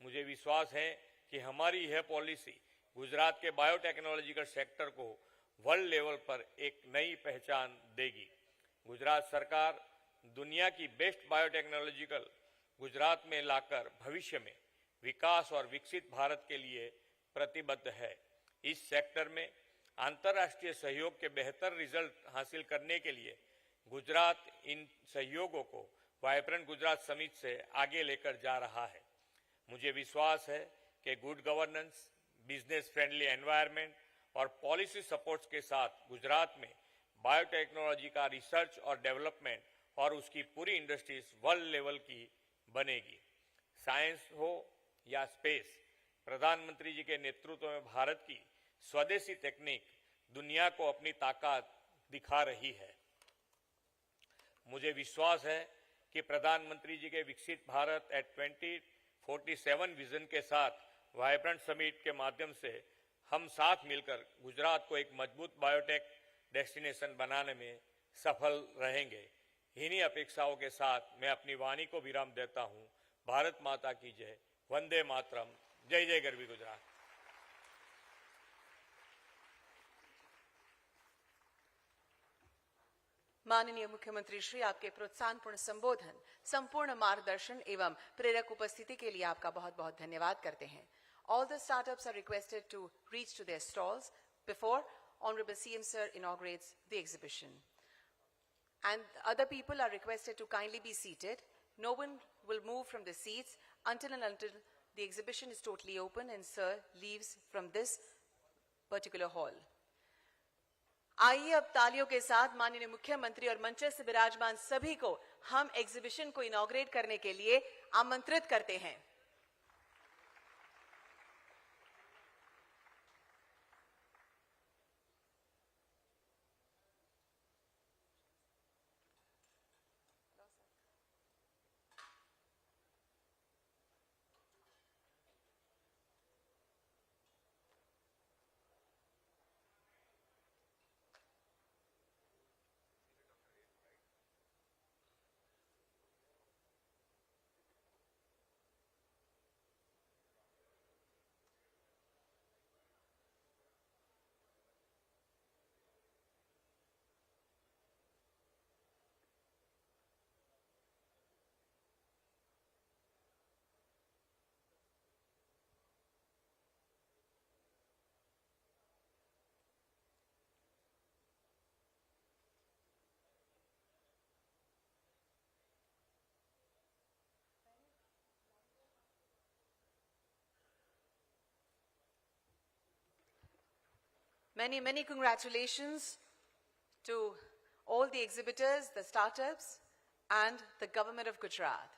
मुझे विश्वास है कि हमारी यह पॉलिसी गुजरात के बायोटेक्नोलॉजिकल सेक्टर को वर्ल्ड लेवल पर एक नई पहचान देगी। गुजरात सरकार दुनिया की बेस्ट बायोटेक्नोलॉजिकल गुजरात में लाकर भविष्य में विकास और विकसित भारत के लिए प्रतिबद्ध है। इस सेक्टर में अंतर्राष्ट्रीय सहयोग के बेहतर रिजल्ट हासिल करने के लिए गुजरात इन सहयोगों को वाइब्रेंट गुजरात समिट से आगे लेकर जा रहा है। मुझे विश्वास है कि good governance, business friendly environment और पॉलिसी सपोर्ट्स के साथ गुजरात में बायोटेक्नोलॉजी का रिसर्च और डेवलपमेंट और उसकी पूरी इंडस्ट्रीज वर्ल्ड लेवल की बनेगी। साइंस हो या स्पेस, प्रधानमंत्री जी के नेतृत्व में भारत की स्वदेशी टेक्निक दुनिया को अपनी ताकत दिखा रही है। मुझे विश्वास है कि प्रधानमंत्री जी के विकसित भारत एट 2047 विजन के साथ वाइब्रेंट समिट के माध्यम से हम साथ मिलकर गुजरात को एक मजबूत बायोटेक डेस्टिनेशन बनाने में सफल रहेंगे। इन्हीं अपेक्षाओं के साथ मैं अपनी वाणी को विराम देता हूं। भारत माता की जय, वंदे मातरम, जय जय गरवी गुजरात। माननीय मुख्यमंत्री श्री, आपके प्रोत्साहनपूर्ण संबोधन, संपूर्ण मार्गदर्शन एवं प्रेरक उपस्थिति के लिए आपका बहुत बहुत धन्यवाद करते हैं। All the startups are requested to reach to their stalls before Honorable CM Sir inaugurates the exhibition. And other people are requested to kindly be seated. No one will move from the seats until the exhibition is totally open and Sir leaves from this particular hall. आइए अब तालियों के साथ माननीय मुख्यमंत्री और मंच से विराजमान सभी को हम एग्जीबिशन को इनॉग्रेट करने के लिए आमंत्रित करते हैं। Many, many congratulations to all the exhibitors, the startups, and the government of Gujarat.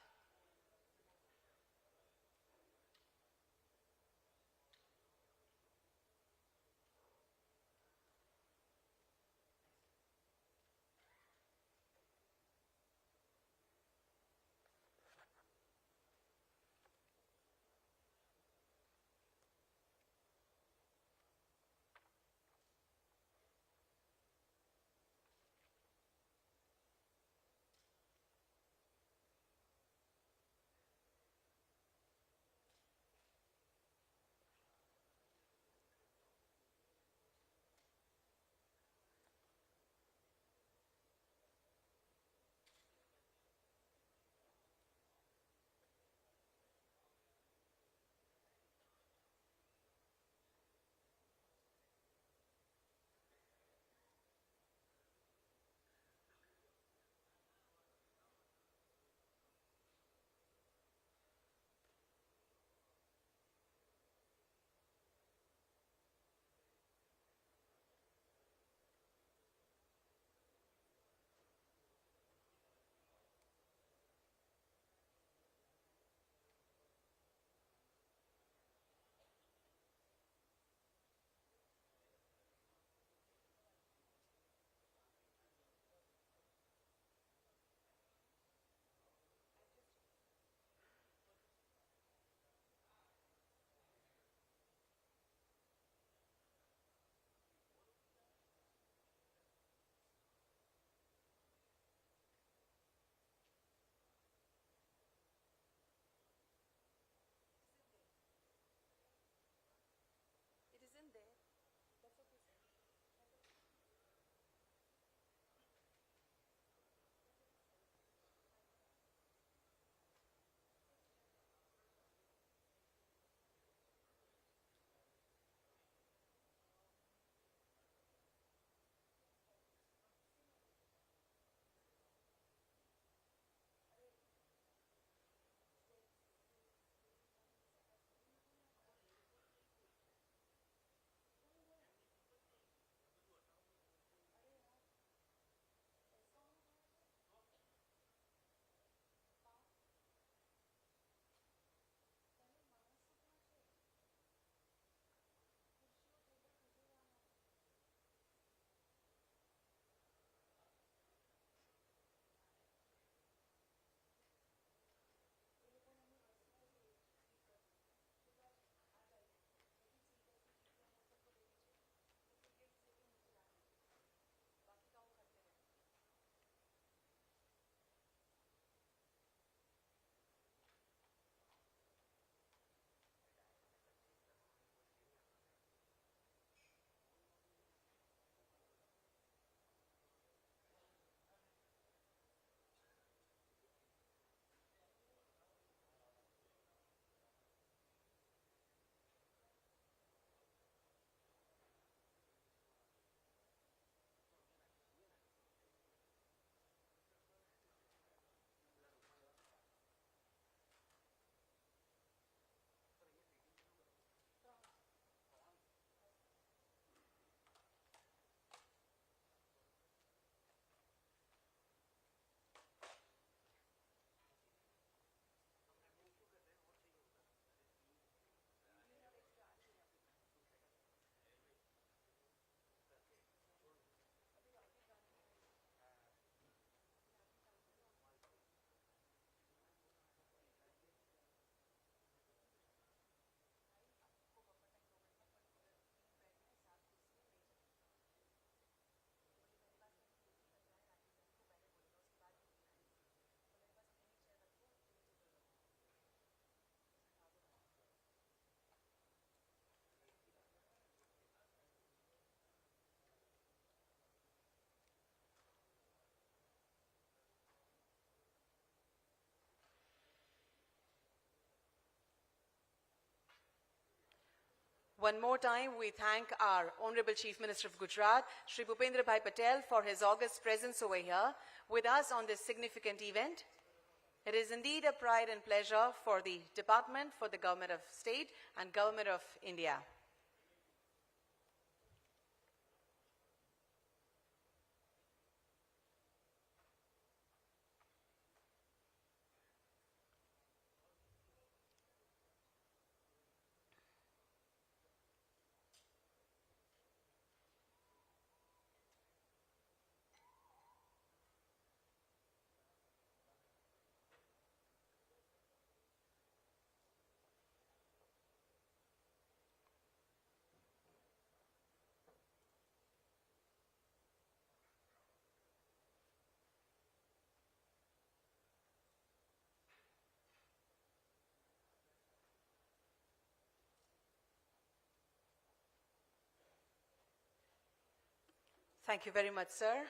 One more time, we thank our Honorable Chief Minister of Gujarat, Shri Bhupendra Bhai Patel, for his august presence over here with us on this significant event. It is indeed a pride and pleasure for the Department, for the Government of State and Government of India. Thank you very much, sir.